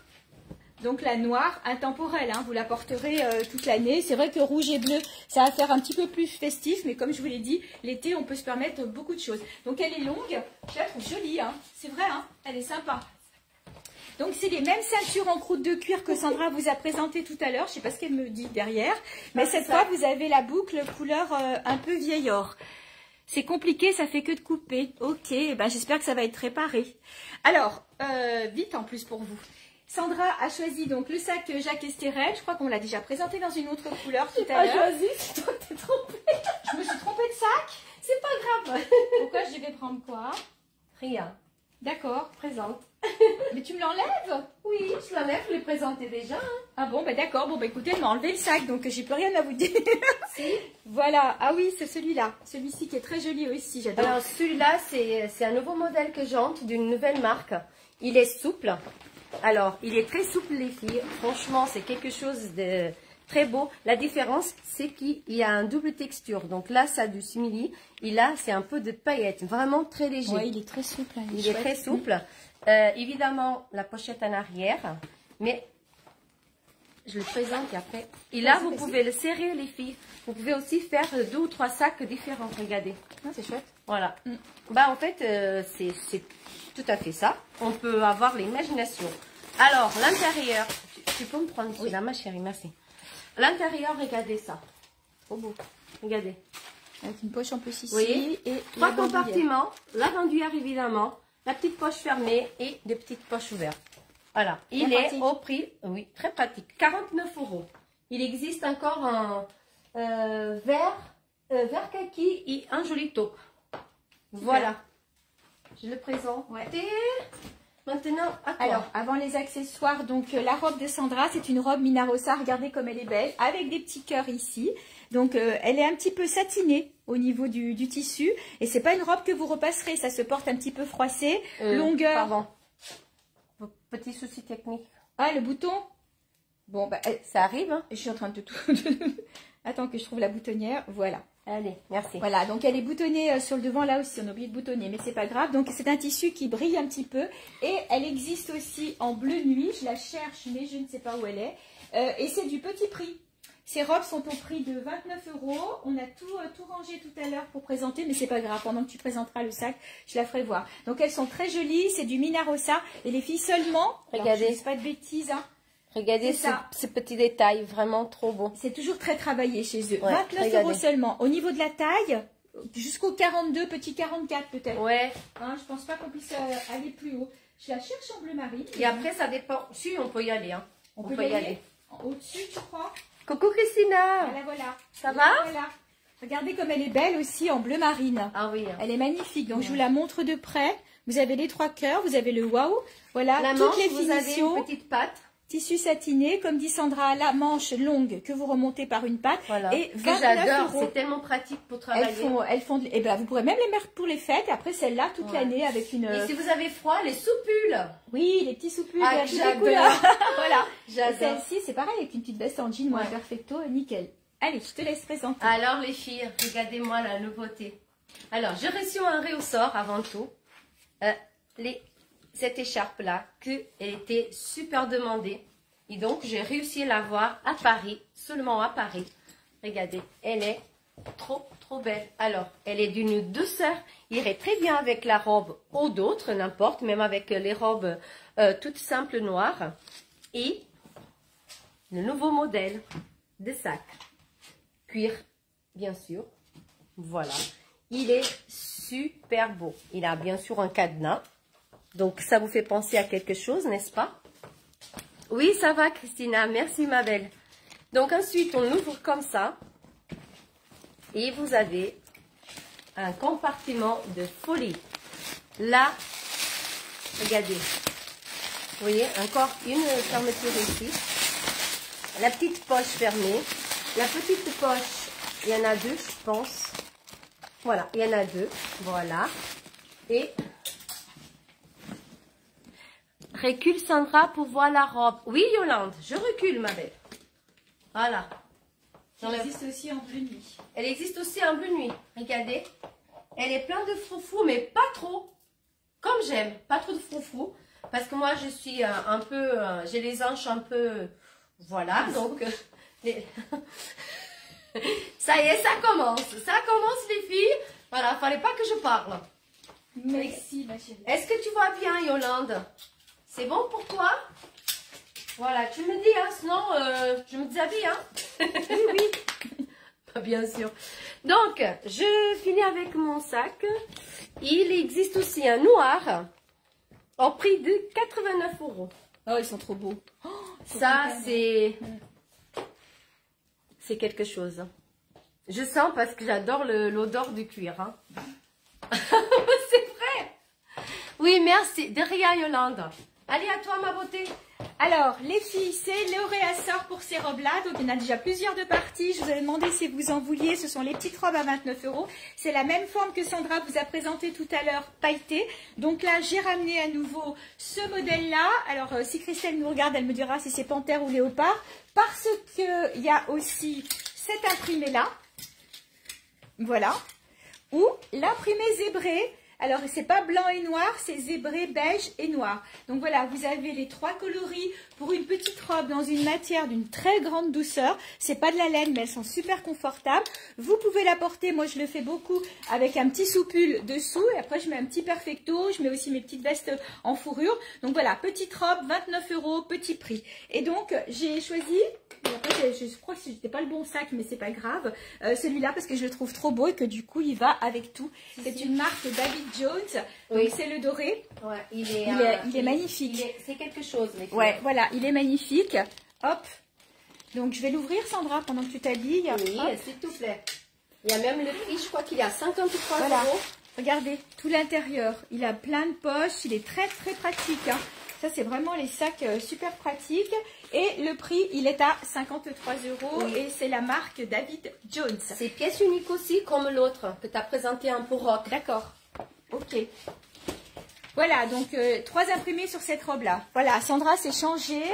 Donc la noire intemporelle, hein, vous la porterez toute l'année. C'est vrai que rouge et bleu, ça va faire un petit peu plus festif, mais comme je vous l'ai dit, l'été, on peut se permettre beaucoup de choses. Donc elle est longue, je la trouve jolie, hein. C'est vrai, hein, elle est sympa. Donc c'est les mêmes ceintures en croûte de cuir que Sandra vous a présenté tout à l'heure. Je ne sais pas ce qu'elle me dit derrière, mais cette fois, vous avez la boucle couleur un peu vieil or. C'est compliqué, ça fait que de couper. Ok, ben j'espère que ça va être réparé. Alors, vite en plus pour vous. Sandra a choisi donc le sac Jacques Estérel. Je crois qu'on l'a déjà présenté dans une autre couleur tout à l'heure. choisi, c'est toi qui t'es trompée. Je me suis trompée de sac. C'est pas grave. Pourquoi je devais prendre quoi? Rien, D'accord. présente. Mais tu me l'enlèves? Oui, je l'enlève, je l'ai présenté déjà. Hein. Ah bon, ben d'accord. Bon, ben écoutez, elle m'a enlevé le sac, donc j'ai plus rien à vous dire. Si. Voilà. Ah oui, c'est celui-là. Celui-ci qui est très joli aussi, j'adore. Alors celui-là, c'est un nouveau modèle que j'entre d'une nouvelle marque. Il est souple. Alors, il est très souple les filles. Franchement, c'est quelque chose de très beau. La différence, c'est qu'il y a une double texture. Donc là, ça a du simili. Et là, c'est un peu de paillettes. Vraiment très léger. Ouais, il est très souple. Hein, il est très souple. Évidemment, la pochette en arrière. Mais je le présente et après. Et là, vous pouvez le serrer les filles. Vous pouvez aussi faire 2 ou 3 sacs différents. Regardez. Ah, c'est chouette. Voilà. Bah en fait, c'est tout à fait ça. On peut avoir l'imagination. Alors, l'intérieur, tu peux me prendre celui-là, ma chérie, merci. L'intérieur, regardez ça. Au bout. Regardez. Avec une poche en plus ici. Oui. Et 3 la bandoulière. compartiments, la bandoulière évidemment, la petite poche fermée et des petites poches ouvertes. Voilà. Il Très est pratique. au prix, oui, très pratique, 49 €. Il existe encore un vert kaki et un joli taupe. Voilà. Je le présente. Ouais. Maintenant, à toi. Alors, avant les accessoires, donc la robe de Sandra, c'est une robe Minarossa. Regardez comme elle est belle, avec des petits cœurs ici. Donc, elle est un petit peu satinée au niveau du tissu. Et c'est pas une robe que vous repasserez. Ça se porte un petit peu froissé. Longueur. Pardon. Petit souci technique. Ah, le bouton. Bon, bah, Ça arrive, hein? je suis en train de tout... Attends que je trouve la boutonnière. Voilà. Allez, merci. Voilà, donc elle est boutonnée sur le devant là aussi, on a oublié de boutonner, mais c'est pas grave. Donc c'est un tissu qui brille un petit peu et elle existe aussi en bleu nuit, je la cherche mais je ne sais pas où elle est. Et c'est du petit prix. Ces robes sont au prix de 29 €. On a tout rangé tout à l'heure pour présenter, mais c'est pas grave, pendant que tu présenteras le sac, je la ferai voir. Donc elles sont très jolies, c'est du Minarossa et les filles seulement, Regardez. alors, je ne dis pas de bêtises, hein. Regardez ce petit détail, vraiment trop beau. C'est toujours très travaillé chez eux. Ouais, 29 regardez. € seulement. Au niveau de la taille, jusqu'au 42, petit 44 peut-être. Ouais. Hein, je pense pas qu'on puisse aller plus haut. Je la cherche en bleu marine. Et après, ça dépend. Si, on peut y aller, hein. On peut y aller. Au-dessus, tu crois? Coucou Christina. Voilà. Ça va? Voilà. Regardez comme elle est belle aussi en bleu marine. Ah oui. Elle est magnifique. Donc je vous la montre de près. Vous avez les 3 cœurs, vous avez le wow. Voilà, La toutes manche, les vous avez finitions. une petite patte. Tissu satiné, comme dit Sandra, la manche longue que vous remontez par une patte. Voilà. Et Que 29 j'adore, €. c'est tellement pratique pour travailler. Et ben, vous pourrez même les mettre pour les fêtes. Et après, celle-là, toute l'année avec une... Et si vous avez froid, les soupules. Oui, les petits soupules Ah, de toutes les j'adore. couleurs. Voilà. J'adore. Celle-ci, c'est pareil, avec une petite veste en jean, moi, perfecto, nickel. Allez, je te laisse présenter. Alors les filles, regardez-moi la nouveauté. Alors, j'ai reçu un ressort avant tout. Cette écharpe-là, qu'elle était super demandée. Et donc, j'ai réussi à l'avoir à Paris, seulement à Paris. Regardez, elle est trop, trop belle. Alors, elle est d'une douceur, irait très bien avec la robe ou d'autres, n'importe, même avec les robes toutes simples noires. Et le nouveau modèle de sac. Cuir, bien sûr. Voilà. Il est super beau. Il a bien sûr un cadenas. Donc, ça vous fait penser à quelque chose, n'est-ce pas? Oui, ça va, Christina. Merci, ma belle. Donc, ensuite, on ouvre comme ça. Et vous avez un compartiment de folie. Là, regardez. Vous voyez, encore une fermeture ici. La petite poche fermée. La petite poche, il y en a 2, je pense. Voilà, il y en a 2. Voilà. Et recule Sandra pour voir la robe. Oui, Yolande, je recule, ma belle. Voilà. Elle existe aussi en bleu nuit. Elle existe aussi en bleu nuit. Regardez. Elle est pleine de froufrou, mais pas trop. Comme j'aime. Pas trop de froufrou. Parce que moi, je suis un peu... j'ai les hanches un peu... Voilà, donc... Ça y est, ça commence. Ça commence, les filles. Voilà, fallait pas que je parle. Merci, ma chérie. Est-ce que tu vois bien, Yolande? C'est bon pour toi? Voilà, tu me dis, hein, sinon je me déshabille, hein? Oui, oui. Bien sûr. Donc, je finis avec mon sac. Il existe aussi un noir au prix de 89 €. Oh, ils sont trop beaux. Oh, ça, c'est quelque chose. Je sens parce que j'adore l'odeur du cuir. Hein. C'est vrai. Oui, merci. De rien, Yolande. Allez, à toi, ma beauté. Alors, les filles, c'est le réassort pour ces robes-là. Donc, il y en a déjà plusieurs de parties. Je vous avais demandé si vous en vouliez. Ce sont les petites robes à 29 €. C'est la même forme que Sandra vous a présenté tout à l'heure, pailletée. Donc là, j'ai ramené à nouveau ce modèle-là. Alors, si Christelle nous regarde, elle me dira si c'est panthère ou léopard. Parce qu'il y a aussi cet imprimé-là. Voilà. Ou l'imprimé zébré. Alors, c'est pas blanc et noir, c'est zébré, beige et noir. Donc voilà, vous avez les 3 coloris pour une petite robe dans une matière d'une très grande douceur. C'est pas de la laine, mais elles sont super confortables. Vous pouvez la porter, moi je le fais beaucoup, avec un petit soupule dessous. Et après, je mets un petit perfecto, je mets aussi mes petites vestes en fourrure. Donc voilà, petite robe, 29 €, petit prix. Et donc, j'ai choisi... Après, je crois que c'était pas le bon sac, mais c'est pas grave. Celui-là, parce que je le trouve trop beau et que du coup, il va avec tout. C'est une marque David Jones. Oui. Donc, c'est le doré. Ouais, il est magnifique. C'est quelque chose, les filles. Ouais, voilà, il est magnifique. Hop. Donc, je vais l'ouvrir, Sandra, pendant que tu t'habilles. Oui, s'il te plaît. Il y a même le prix, je crois qu'il est à 53 €. Voilà. Regardez, tout l'intérieur. Il a plein de poches. Il est très, très pratique. Hein. Ça, c'est vraiment les sacs super pratiques. Et le prix, il est à 53 €. Oui. Et c'est la marque David Jones. C'est pièce unique aussi, comme l'autre que tu as présenté un peu rock. D'accord. Ok. Voilà, donc 3 imprimés sur cette robe-là. Voilà, Sandra s'est changée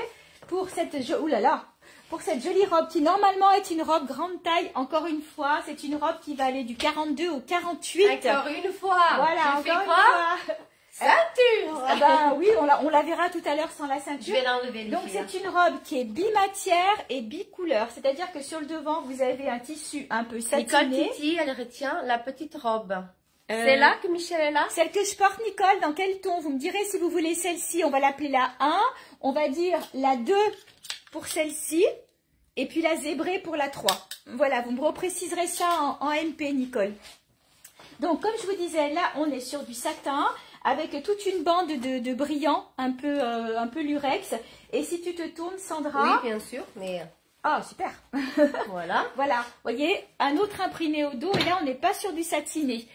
pour cette... Ouh là là, pour cette jolie robe qui normalement est une robe grande taille. Encore une fois, c'est une robe qui va aller du 42 au 48. Encore une fois. Voilà, tu encore fais quoi? une fois. Ceinture. Ah bah oui, on la verra tout à l'heure sans la ceinture. Je vais l'enlever. Donc c'est une robe qui est bimatière et bicouleur. C'est-à-dire que sur le devant, vous avez un tissu un peu satiné. Nicole Titi, elle retient la petite robe. C'est là que Michel est là? Celle que je porte, Nicole, dans quel ton? Vous me direz si vous voulez celle-ci. On va l'appeler la 1. On va dire la 2 pour celle-ci. Et puis la zébrée pour la 3. Voilà, vous me repréciserez ça en MP, Nicole. Donc, comme je vous disais, là, on est sur du satin avec toute une bande de brillants, un peu lurex. Et si tu te tournes, Sandra... Oui, bien sûr, mais... Ah, super. Voilà. Voilà, vous voyez, un autre imprimé au dos. Et là, on n'est pas sur du satiné.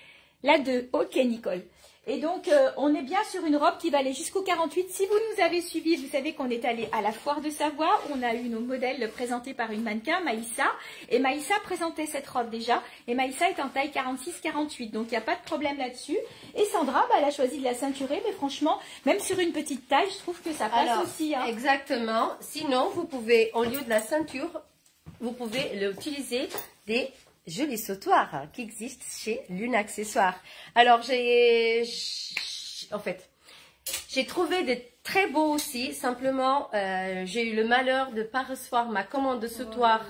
La 2, ok, Nicole. Et donc, on est bien sur une robe qui va aller jusqu'au 48. Si vous nous avez suivis, vous savez qu'on est allé à la foire de Savoie. On a eu nos modèles présentés par une mannequin, Maïssa. Et Maïssa présentait cette robe déjà. Et Maïssa est en taille 46-48. Donc, il n'y a pas de problème là-dessus. Et Sandra, bah, elle a choisi de la ceinturer. Mais franchement, même sur une petite taille, je trouve que ça passe aussi. Hein. Exactement. Sinon, vous pouvez, au lieu de la ceinture, vous pouvez utiliser des jolis sautoirs qui existent chez Lune Accessoires. Alors, j'ai trouvé des très beaux aussi. Simplement, j'ai eu le malheur de ne pas recevoir ma commande de sautoir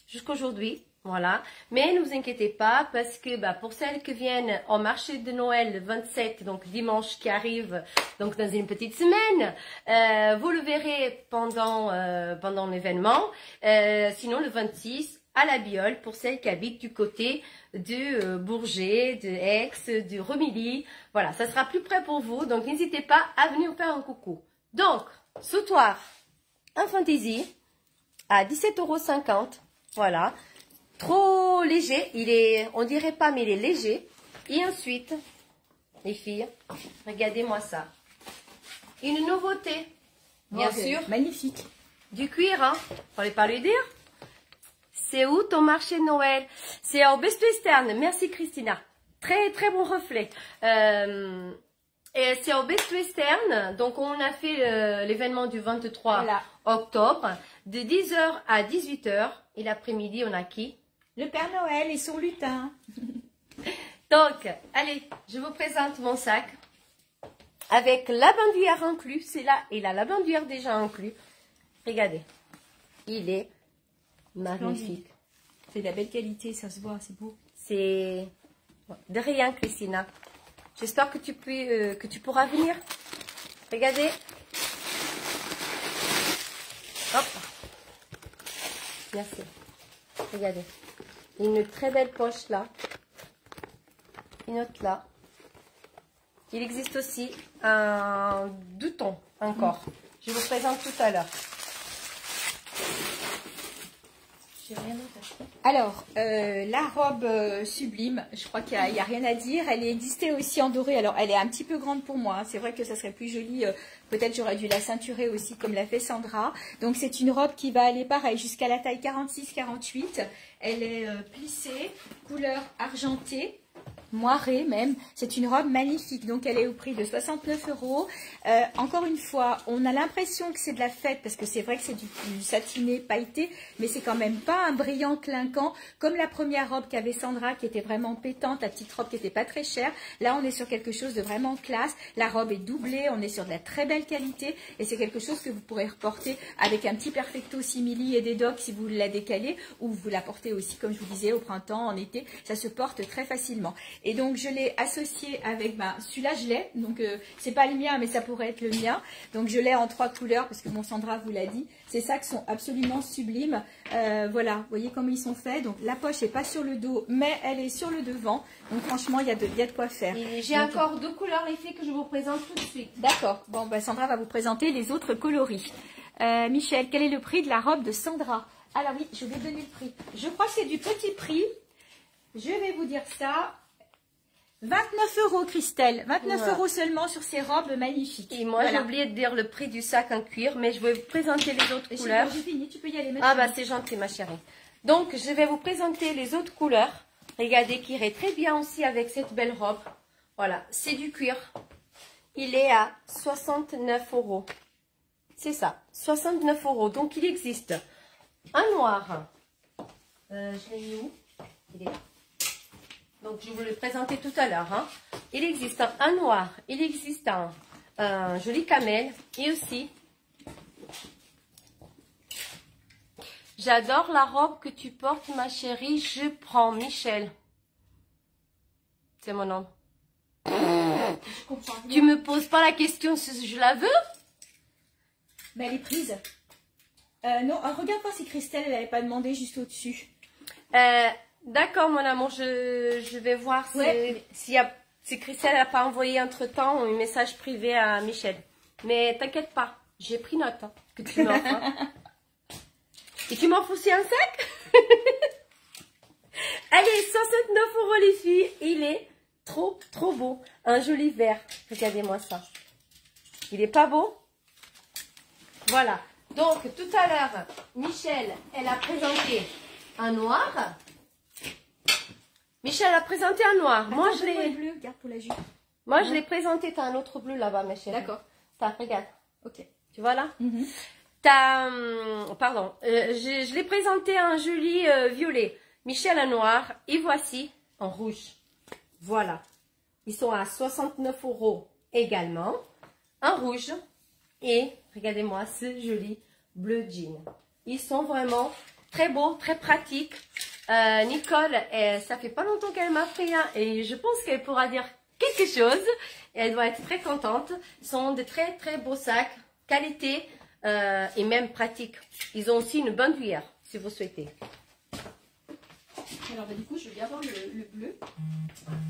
jusqu'aujourd'hui. Voilà. Mais ne vous inquiétez pas parce que pour celles qui viennent au marché de Noël le 27, donc dimanche qui arrive, donc dans une petite semaine, vous le verrez pendant l'événement. Sinon, le 26, à la Biole, pour celles qui habitent du côté de Bourget, de Aix, de Romilly. Voilà, ça sera plus près pour vous. Donc, n'hésitez pas à venir faire un coucou. Donc, sautoir en fantaisie à 17,50 €. Voilà. Trop léger. Il est, on dirait pas, mais il est léger. Et ensuite, les filles, regardez-moi ça. Une nouveauté, bien sûr. Magnifique. Du cuir, hein. Fallait pas lui dire. C'est où ton marché de Noël? C'est au Best Western. Merci Christina. Très très bon reflet. Et c'est au Best Western. Donc on a fait l'événement du 23 octobre. De 10 h à 18 h. Et l'après-midi, on a qui? Le Père Noël et son lutin. Donc, allez, je vous présente mon sac. Avec la bandoulière inclus. C'est là, il a la bandoulière déjà inclus. Regardez. Il est magnifique. C'est de la belle qualité, ça se voit, c'est beau. C'est de rien, Christina. J'espère que tu pourras venir. Regardez. Hop. Merci. Regardez. Une très belle poche là. Une autre là. Il existe aussi un douton encore. Je vous présente tout à l'heure. Alors, la robe sublime, je crois qu'il n'y a rien à dire. Elle existait aussi en doré. Alors, elle est un petit peu grande pour moi. Hein. C'est vrai que ça serait plus joli. Peut-être j'aurais dû la ceinturer aussi comme l'a fait Sandra. Donc, c'est une robe qui va aller pareil jusqu'à la taille 46-48. Elle est plissée, couleur argentée. Moirée même, c'est une robe magnifique, donc elle est au prix de 69 €. Encore une fois, on a l'impression que c'est de la fête parce que c'est vrai que c'est du satiné pailleté, mais c'est quand même pas un brillant clinquant comme la première robe qu'avait Sandra qui était vraiment pétante, la petite robe qui était pas très chère. Là, on est sur quelque chose de vraiment classe. La robe est doublée, on est sur de la très belle qualité et c'est quelque chose que vous pourrez reporter avec un petit perfecto simili et des docks si vous la décalez ou vous la portez aussi, comme je vous disais, au printemps, en été, ça se porte très facilement. Et donc, je l'ai associé avec, celui-là, je l'ai. Donc, c'est pas le mien, mais ça pourrait être le mien. Donc, je l'ai en 3 couleurs, parce que mon Sandra vous l'a dit. Ces sacs sont absolument sublimes. Voilà, vous voyez comment ils sont faits. Donc, la poche n'est pas sur le dos, mais elle est sur le devant. Donc, franchement, il y a de quoi faire. J'ai encore 2 couleurs, les filles, que je vous présente tout de suite. D'accord. Bon, Sandra va vous présenter les autres coloris. Michel, quel est le prix de la robe de Sandra? Alors oui, je vais donner le prix. Je crois que c'est du petit prix. Je vais vous dire ça. 29 € Christelle, 29 € seulement sur ces robes magnifiques. Et moi j'ai oublié de dire le prix du sac en cuir, mais je vais vous présenter les autres couleurs. J'ai fini, tu peux y aller maintenant. Ah bah c'est gentil ma chérie. Donc je vais vous présenter les autres couleurs. Regardez qui irait très bien aussi avec cette belle robe. Voilà, c'est du cuir. Il est à 69 €. C'est ça, 69 €. Donc il existe un noir. Je l'ai mis où? Il est là. Donc, je vous l'ai présenté tout à l'heure. Hein. Il existe un noir, il existe un joli camel et aussi, j'adore la robe que tu portes, ma chérie. Je prends Michel. C'est mon nom. Je comprends bien. Tu me poses pas la question si je la veux? Mais elle est prise. Non, regarde pas si Christelle, elle n'avait pas demandé juste au-dessus. D'accord, mon amour, je vais voir si Christelle n'a pas envoyé entre-temps un message privé à Michel. Mais t'inquiète pas, j'ai pris note que tu m'offres. Hein. Et tu m'offres aussi un sac? Allez, 69 € les filles, il est trop, trop beau. Un joli vert. Regardez-moi ça. Il est pas beau? Voilà. Donc, tout à l'heure, Michel, elle a présenté un noir. Michel a présenté un noir. Attends, Moi, je le l'ai... bleu, regarde pour la jupe. Moi, je l'ai présenté. T'as un autre bleu là-bas, ma chérie. D'accord. Ça, regarde. Ok. Tu vois là? Mhm. T'as... pardon. Je l'ai présenté un joli violet. Michel un noir. Et voici en rouge. Voilà. Ils sont à 69 € également. Un rouge. Et regardez-moi ce joli bleu jean. Ils sont vraiment très beaux, très pratiques. Nicole, ça fait pas longtemps qu'elle m'a pris un et je pense qu'elle pourra dire quelque chose. Et elle doit être très contente. Ce sont de très très beaux sacs, qualité et même pratique. Ils ont aussi une bandoulière si vous souhaitez. Alors bah, du coup, je vais bien voir le bleu.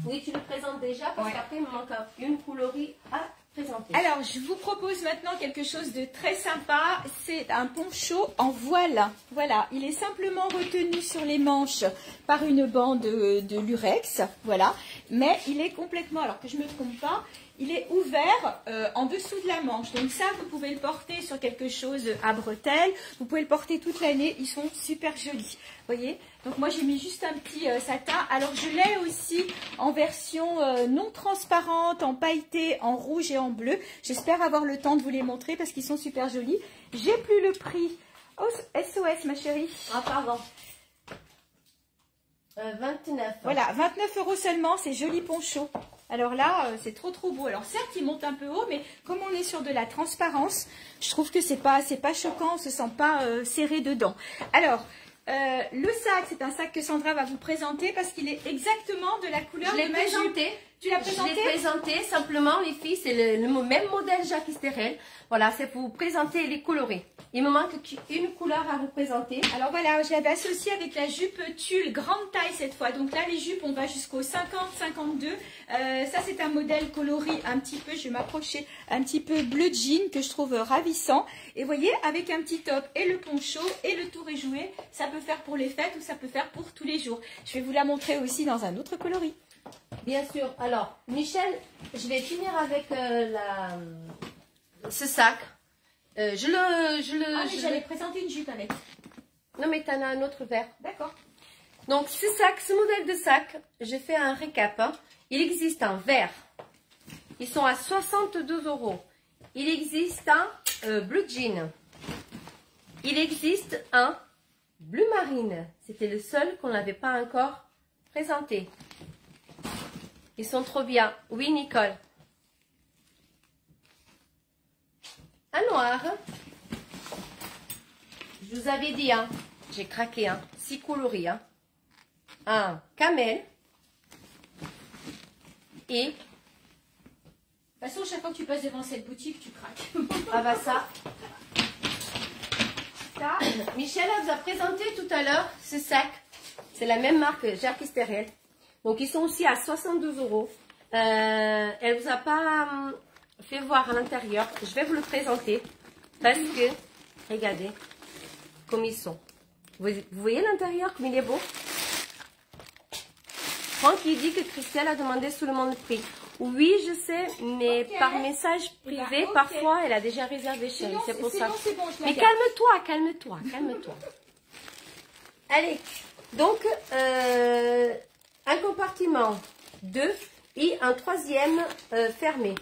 Oui, tu le présentes déjà parce qu'après il me manque une coloris à présenter. Alors, je vous propose maintenant quelque chose de très sympa. C'est un poncho en voile. Voilà, il est simplement retenu sur les manches par une bande de lurex. Voilà, mais il est complètement, alors que je ne me trompe pas, il est ouvert en dessous de la manche. Donc ça, vous pouvez le porter sur quelque chose à bretelles. Vous pouvez le porter toute l'année. Ils sont super jolis. Vous voyez? Donc moi, j'ai mis juste un petit satin. Alors, je l'ai aussi en version non transparente, en pailleté, en rouge et en bleu. J'espère avoir le temps de vous les montrer parce qu'ils sont super jolis. J'ai plus le prix. Oh, SOS, ma chérie. Ah, pardon. 29. Voilà, 29 € seulement, c'est joli poncho. Alors là, c'est trop trop beau. Alors certes, il monte un peu haut, mais comme on est sur de la transparence, je trouve que c'est pas choquant, on se sent pas serré dedans. Alors, le sac, c'est un sac que Sandra va vous présenter parce qu'il est exactement de la couleur de ma jupe. Tu l'as présenté? Je l'ai présenté, simplement les filles, c'est le même modèle Jacques Esterel. Voilà, c'est pour vous présenter les colorés. Il me manque une couleur à vous présenter. Alors voilà, je l'avais associé avec la jupe tulle grande taille cette fois. Donc là, les jupes, on va jusqu'au 50-52. Ça, c'est un modèle coloris un petit peu, je vais m'approcher, un petit peu bleu jean que je trouve ravissant. Et vous voyez, avec un petit top et le poncho et le tour est joué, ça peut faire pour les fêtes ou ça peut faire pour tous les jours. Je vais vous la montrer aussi dans un autre coloris. Bien sûr. Alors, Michel, je vais finir avec ce sac. Ah, mais j'allais présenter une jupe avec. Non, mais tu en as un autre vert. D'accord. Donc, ce modèle de sac, j'ai fait un récap. Hein. Il existe un vert. Ils sont à 62 €. Il existe un bleu jean. Il existe un bleu marine. C'était le seul qu'on n'avait pas encore présenté. Ils sont trop bien. Oui, Nicole. Un noir. Je vous avais dit, hein, j'ai craqué, hein, 6 coloris. Hein. Un camel. Et... De toute façon, chaque fois que tu passes devant cette boutique, tu craques. ah bah ça. Michel elle vous a présenté tout à l'heure ce sac. C'est la même marque Jacques Esterel. Donc ils sont aussi à 62 €. Elle vous a pas fait voir à l'intérieur. Je vais vous le présenter parce que regardez comme ils sont. Vous voyez l'intérieur comme il est beau. Franck il dit que Christelle a demandé seulement le prix. Oui, je sais, mais par message privé, parfois, elle a déjà réservé chérie. C'est pour ça. Bon, mais calme-toi, calme-toi, calme-toi. Allez, donc, un compartiment 2 et un troisième fermé.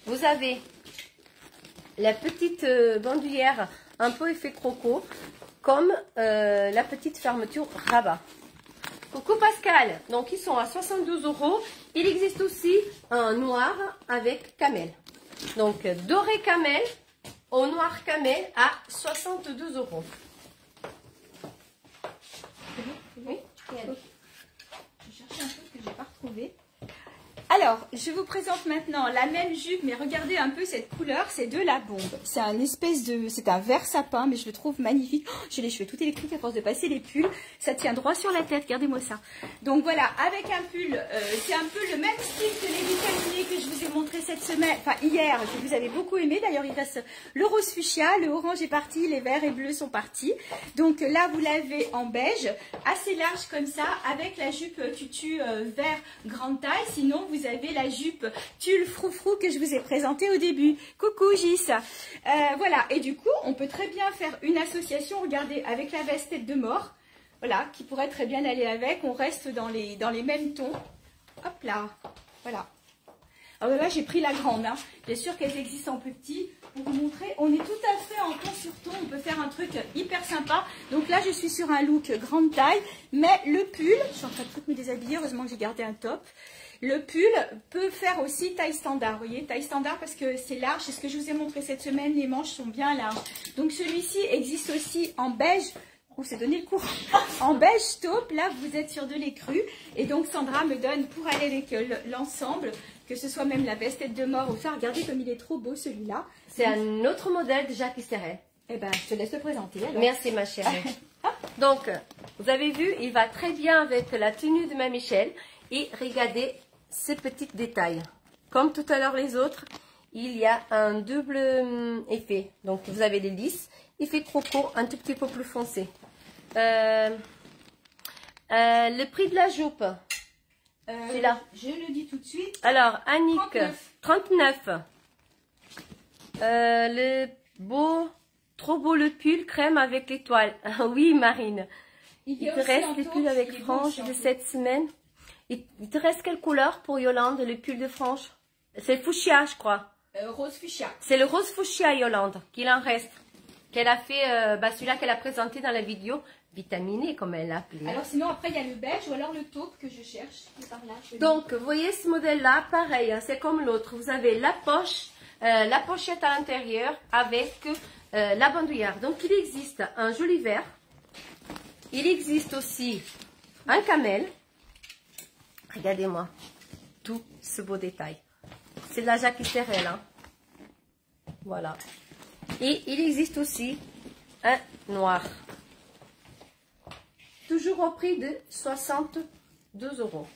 Vous avez la petite bandoulière un peu effet croco, comme la petite fermeture rabat. Coucou Pascal, donc ils sont à 62 €. Il existe aussi un noir avec camel. Donc doré camel au noir camel à 62 €. Oui, je cherche un truc que je n'ai pas retrouvé. Alors, je vous présente maintenant la même jupe, mais regardez un peu cette couleur, c'est de la bombe. C'est un vert sapin, mais je le trouve magnifique. Oh, j'ai les cheveux tout électriques à force de passer les pulls. Ça tient droit sur la tête, regardez-moi ça. Donc voilà, avec un pull, c'est un peu le même style que les vitaminiers que je vous ai montré montré cette semaine, enfin hier, que vous avez beaucoup aimé. D'ailleurs, il reste le rose fuchsia, le orange est parti, les verts et bleus sont partis. Donc là, vous l'avez en beige, assez large comme ça, avec la jupe tutu vert grande taille. Sinon, vous avez la jupe tulle froufrou que je vous ai présentée au début. Coucou Gis. Voilà, et du coup, on peut très bien faire une association, regardez, avec la veste tête de mort. Voilà, qui pourrait très bien aller avec. On reste dans les mêmes tons. Hop là, voilà. Alors là, j'ai pris la grande. Hein. Bien sûr qu'elles existent en plus petit. Pour vous montrer, on est tout à fait en ton sur ton. On peut faire un truc hyper sympa. Donc là, je suis sur un look grande taille. Mais le pull, je suis en train de tout me déshabiller. Heureusement que j'ai gardé un top. Le pull peut faire aussi taille standard. Vous voyez, taille standard parce que c'est large. C'est ce que je vous ai montré cette semaine. Les manches sont bien larges. Donc celui-ci existe aussi en beige. On s'est donné le cours. En beige taupe, là vous êtes sur de l'écru. Et donc Sandra me donne pour aller avec l'ensemble, que ce soit même la veste tête de mort ou ça. Regardez comme il est trop beau celui-là. C'est un autre modèle de Jacques Serrel. Eh ben, je te laisse le présenter alors. Merci ma chérie. Donc, vous avez vu, il va très bien avec la tenue de ma Michel. Et regardez ces petits détails. Comme tout à l'heure les autres, il y a un double effet. Donc vous avez les lisses, effet croco un tout petit peu plus foncé. Le prix de la jupe, c'est là. Je le dis tout de suite. Alors, Annick, 39. Le beau, trop beau le pull crème avec l'étoile. Oui, Marine. Il te reste le pull avec franges de cette semaine. Il te reste quelle couleur pour Yolande, le pull de franges? C'est le fuchsia, je crois. Rose fuchsia. C'est le rose fuchsia, Yolande, qu'il en reste. Qu'elle a fait, celui-là qu'elle a présenté dans la vidéo, vitaminé comme elle l'a appelé. Alors sinon après il y a le beige ou alors le taupe que je cherche. Par là, donc vous voyez ce modèle-là, pareil, hein, c'est comme l'autre. Vous avez la poche, la pochette à l'intérieur avec la bandoulière. Donc il existe un joli vert. Il existe aussi un camel. Regardez-moi tout ce beau détail. C'est de la Jacques Serrel, hein. Voilà. Et il existe aussi un noir. Toujours au prix de 62 €.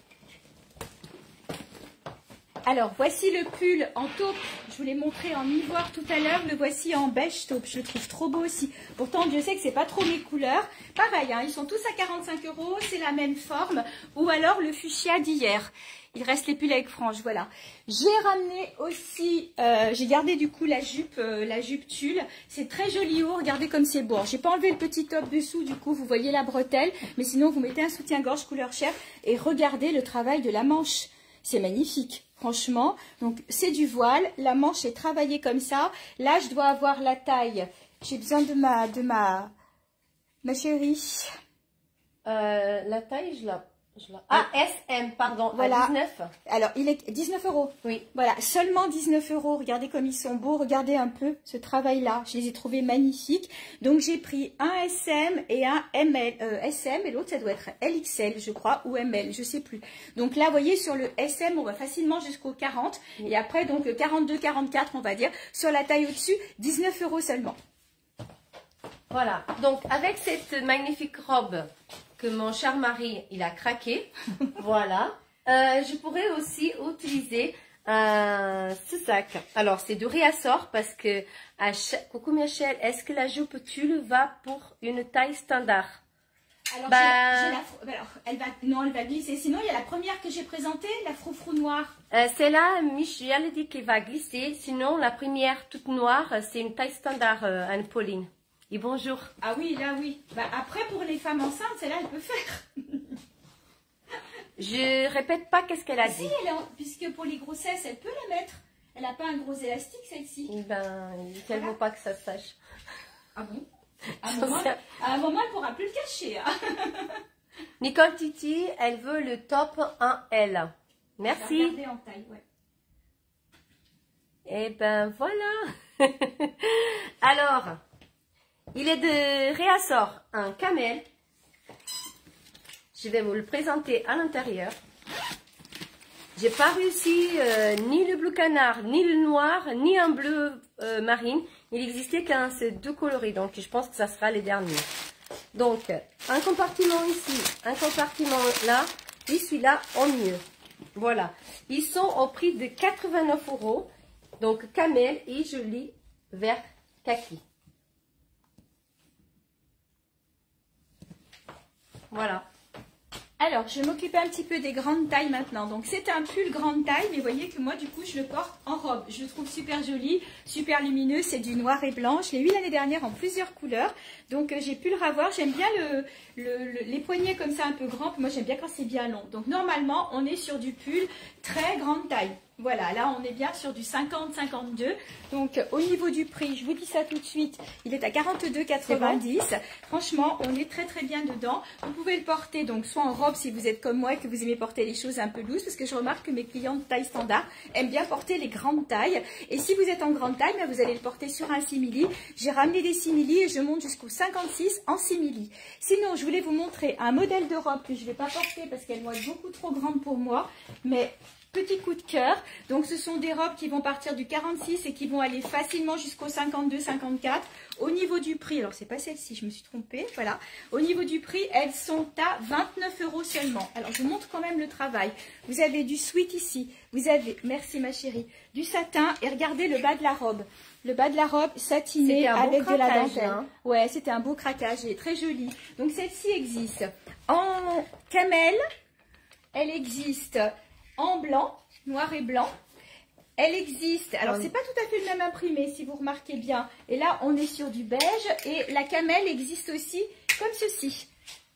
Alors, voici le pull en taupe. Je vous l'ai montré en ivoire tout à l'heure. Le voici en beige taupe. Je le trouve trop beau aussi. Pourtant, Dieu sait que c'est pas trop mes couleurs. Pareil, hein, ils sont tous à 45 €. C'est la même forme. Ou alors le fuchsia d'hier. Il reste les pulls avec franges, voilà. J'ai ramené aussi, j'ai gardé du coup la jupe tulle. C'est très joli haut, regardez comme c'est beau. J'ai pas enlevé le petit top dessous, du coup vous voyez la bretelle. Mais sinon vous mettez un soutien-gorge couleur chair et regardez le travail de la manche. C'est magnifique, franchement. Donc c'est du voile, la manche est travaillée comme ça. Là je dois avoir la taille. J'ai besoin de ma chérie. La taille, Ah, SM, pardon, voilà. À 19. Alors, il est 19 €. Oui. Voilà, seulement 19 €. Regardez comme ils sont beaux. Regardez un peu ce travail-là. Je les ai trouvés magnifiques. Donc, j'ai pris un SM et un ML. SM et l'autre, ça doit être LXL, je crois, ou ML, je sais plus. Donc là, vous voyez, sur le SM, on va facilement jusqu'au 40. Et après, donc, 42, 44, on va dire. Sur la taille au-dessus, 19 € seulement. Voilà. Donc, avec cette magnifique robe que mon cher mari, il a craqué, voilà, je pourrais aussi utiliser ce sac. Alors, c'est du réassort parce que, coucou Michel, est-ce que la jupe tulle va pour une taille standard? Alors, elle va glisser. Sinon, il y a la première que j'ai présentée, la froufrou noire. Celle-là, Michel dit qu'elle va glisser. Sinon, la première toute noire, c'est une taille standard, Anne-Pauline. Et bonjour. Ah oui, là oui. Bah, après, pour les femmes enceintes, celle-là, elle peut faire. Je répète pas qu'est-ce qu'elle a dit. Si, puisque pour les grossesses, elle peut la mettre. Elle n'a pas un gros élastique, celle-ci. Ben, elle ne veut pas que ça se sache. Ah bon? À un moment, elle ne pourra plus le cacher. Hein. Nicole Titi, elle veut le top 1L. Merci. Regardez en taille, ouais. Et ben voilà. Alors, il est de réassort un camel. Je vais vous le présenter à l'intérieur. J'ai pas réussi ni le bleu canard, ni le noir, ni un bleu marine. Il existait qu'un ces deux coloris, donc je pense que ça sera les derniers. Donc, un compartiment ici, un compartiment là, et celui-là en mieux. Voilà. Ils sont au prix de 89 €. Donc, camel et joli vert kaki. Voilà. Alors, je vais m'occuper un petit peu des grandes tailles maintenant. Donc, c'est un pull grande taille, mais vous voyez que moi, du coup, je le porte en robe. Je le trouve super joli, super lumineux. C'est du noir et blanc. Je l'ai eu l'année dernière en plusieurs couleurs. Donc, j'ai pu le ravoir. J'aime bien les poignets comme ça, un peu grands. Moi, j'aime bien quand c'est bien long. Donc, normalement, on est sur du pull très grande taille. Voilà, là, on est bien sur du 50-52. Donc, au niveau du prix, je vous dis ça tout de suite, il est à 42,90 €. Franchement, on est très, très bien dedans. Vous pouvez le porter, donc, soit en robe si vous êtes comme moi et que vous aimez porter les choses un peu loose, parce que je remarque que mes clients de taille standard aiment bien porter les grandes tailles. Et si vous êtes en grande taille, ben, vous allez le porter sur un simili. J'ai ramené des simili et je monte jusqu'au 56 en simili. Sinon, je voulais vous montrer un modèle de robe que je ne vais pas porter parce qu'elle va être beaucoup trop grande pour moi, mais... Petit coup de cœur, donc ce sont des robes qui vont partir du 46 et qui vont aller facilement jusqu'au 52-54. Au niveau du prix, alors c'est pas celle-ci, je me suis trompée, voilà. Au niveau du prix, elles sont à 29 € seulement. Alors je vous montre quand même le travail. Vous avez du sweat ici, vous avez, merci ma chérie, du satin et regardez le bas de la robe. Le bas de la robe satiné avec de la dentelle. Hein. Ouais, c'était un beau craquage et très joli. Donc celle-ci existe en camel, elle existe en blanc, noir et blanc. Elle existe, alors c'est pas tout à fait le même imprimé si vous remarquez bien. Et là on est sur du beige et la camel existe aussi comme ceci.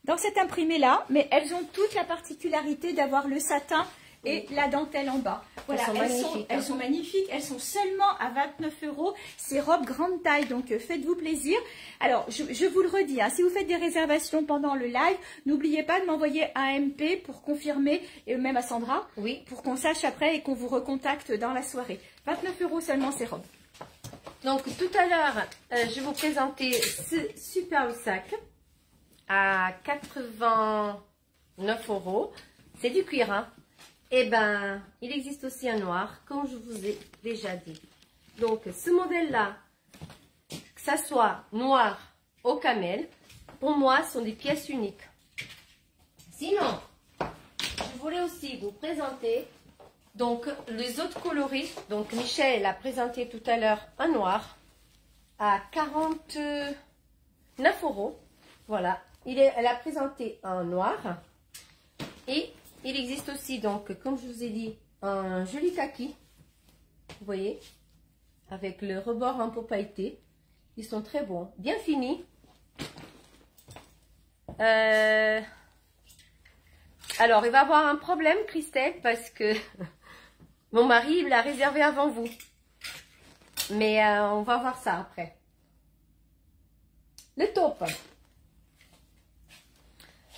Dans cet imprimé là, mais elles ont toute la particularité d'avoir le satin et la dentelle en bas. Voilà, elles sont magnifiques, elles sont seulement à 29 €. Ces robes grande taille, donc faites-vous plaisir. Alors, je vous le redis, hein, si vous faites des réservations pendant le live, n'oubliez pas de m'envoyer un MP pour confirmer, et même à Sandra, oui, pour qu'on sache après et qu'on vous recontacte dans la soirée. 29 € seulement ces robes. Donc, tout à l'heure, je vais vous présenter ce superbe sac à 89 €. C'est du cuir, hein. Eh ben, il existe aussi un noir, comme je vous ai déjà dit. Donc, ce modèle-là, que ça soit noir au camel, pour moi, sont des pièces uniques. Sinon, je voulais aussi vous présenter donc les autres coloris. Donc, Michel a présenté tout à l'heure un noir à 49 €. Voilà, elle a présenté un noir et il existe aussi, donc, comme je vous ai dit, un joli kaki. Vous voyez, avec le rebord un peu pailleté. Ils sont très bons, bien finis. Alors, il va avoir un problème, Christelle, parce que mon mari, il l'a réservé avant vous. Mais on va voir ça après. Le taupe.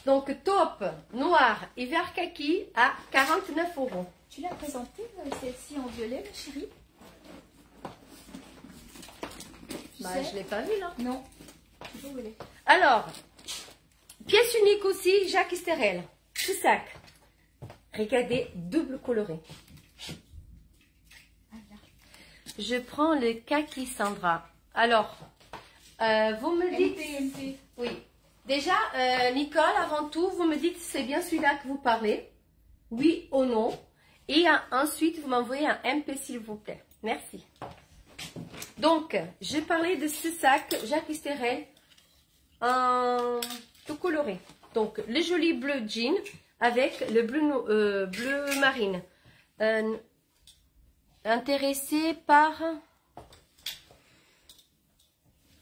Donc, taupe noir et vert kaki à 49 €. Tu l'as présenté, celle-ci en violet, ma chérie? Bah, je ne l'ai pas vue, là. Non. Alors, pièce unique aussi, Jacques Esterel. Ce sac. Regardez, double coloré. Je prends le kaki, Sandra. Alors, vous me dites... MP. Oui. Déjà, Nicole, avant tout, vous me dites c'est bien celui-là que vous parlez. Oui ou non. Et ensuite, vous m'envoyez un MP, s'il vous plaît. Merci. Donc, j'ai parlé de ce sac Jacques Esterel en tout coloré. Donc, le joli bleu jean avec le bleu marine. Intéressé par...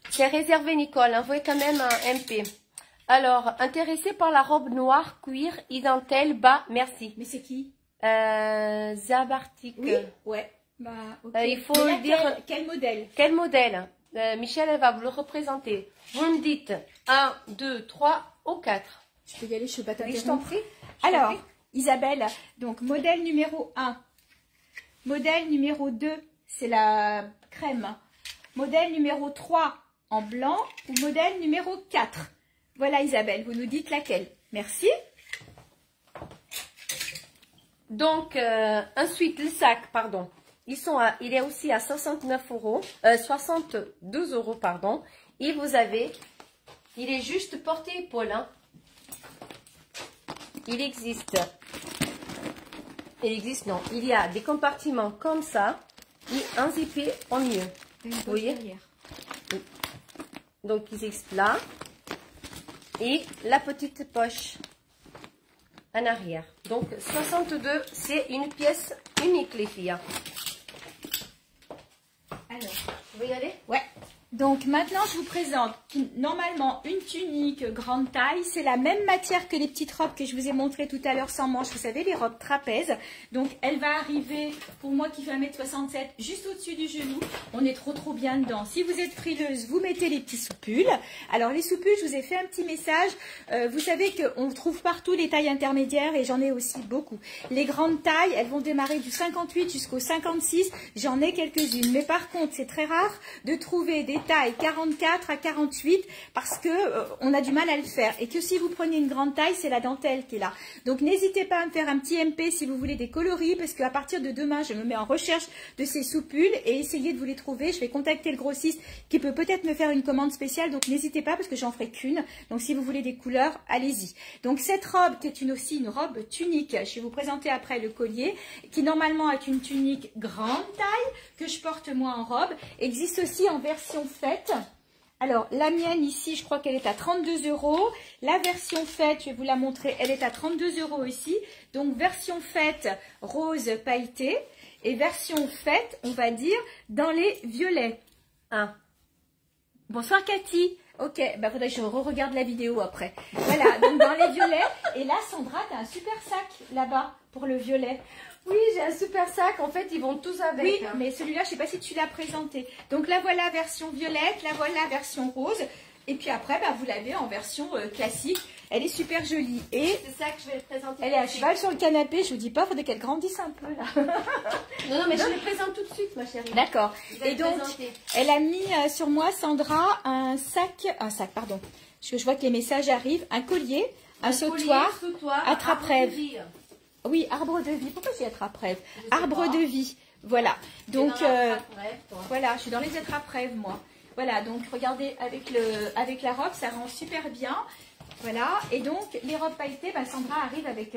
C'est réservé, Nicole. Envoyez quand même un MP. Alors, intéressé par la robe noire, cuir, dentelle, bas, merci. Mais c'est qui? Zabartik. Oui, ouais. Bah, okay. Il faut dire... Quel modèle? Quel modèle? Michel, elle va vous le représenter. Vous me dites 1, 2, 3 ou 4. Je peux y aller, je ne peux pas Oui, je t'en prie. Alors, Isabelle, donc modèle numéro 1. Modèle numéro 2, c'est la crème. Modèle numéro 3, en blanc. Ou modèle numéro 4. Voilà Isabelle, vous nous dites laquelle. Merci. Donc, ensuite, le sac, pardon. Il est aussi à 69 €, 62 €, pardon. Et vous avez, il est juste porté-épaule. Hein. Il existe il existe, non, il y a des compartiments comme ça et un zippé au milieu. Vous voyez? Oui. Donc, ils existent là. Et la petite poche en arrière. Donc, 62, c'est une pièce unique, les filles. Alors, vous voulez y aller? ouais. Donc maintenant, je vous présente normalement une tunique grande taille. C'est la même matière que les petites robes que je vous ai montrées tout à l'heure sans manches. Vous savez, les robes trapèzes. Donc elle va arriver, pour moi qui fais 1m67, juste au-dessus du genou. On est trop bien dedans. Si vous êtes frileuse, vous mettez les petits soupules. Alors les soupules, je vous ai fait un petit message. Vous savez qu'on trouve partout les tailles intermédiaires et j'en ai aussi beaucoup. Les grandes tailles, elles vont démarrer du 58 jusqu'au 56. J'en ai quelques-unes. Mais par contre, c'est très rare de trouver des taille 44 à 48 parce que on a du mal à le faire et que si vous prenez une grande taille, c'est la dentelle qui est là. Donc n'hésitez pas à me faire un petit MP si vous voulez des coloris parce qu'à partir de demain, je me mets en recherche de ces soupules et essayez de vous les trouver. Je vais contacter le grossiste qui peut peut-être me faire une commande spéciale, donc n'hésitez pas parce que j'en ferai qu'une. Donc si vous voulez des couleurs, allez-y. Donc cette robe qui est aussi une robe tunique, je vais vous présenter après le collier qui normalement est une tunique grande taille que je porte moi en robe, existe aussi en version faite. Alors, la mienne ici, je crois qu'elle est à 32 €. La version faite, je vais vous la montrer, elle est à 32 € aussi. Donc, version faite rose pailleté et version faite, on va dire, dans les violets. Hein. Bonsoir Cathy. Ok, bah faudrait que je re-regarde la vidéo après. Voilà, donc dans les violets. Et là, Sandra, tu as un super sac là-bas pour le violet. Oui, j'ai un super sac. En fait, ils vont tous avec. Oui, mais celui-là, je ne sais pas si tu l'as présenté. Donc là, voilà version violette, là, voilà version rose. Et puis après, bah, vous l'avez en version classique. Elle est super jolie. Et c'est ça que je vais présenter. Elle est à cheval sur le canapé. Je vous dis pas, il faudrait qu'elle grandisse un peu là. Non, mais je le présente tout de suite, ma chérie. D'accord. Et donc, elle a mis sur moi, Sandra, un sac, pardon. Je vois que les messages arrivent. Un collier, un sautoir, attrape-rêve. Oui, arbre de vie. Pourquoi j'ai attrape-rêve? Arbre de vie. Voilà. Donc, voilà, je suis dans les attrape-rêve, moi. Voilà, donc regardez, avec la robe, ça rend super bien. Voilà. Et donc, les robes pailletées, bah, Sandra arrive avec,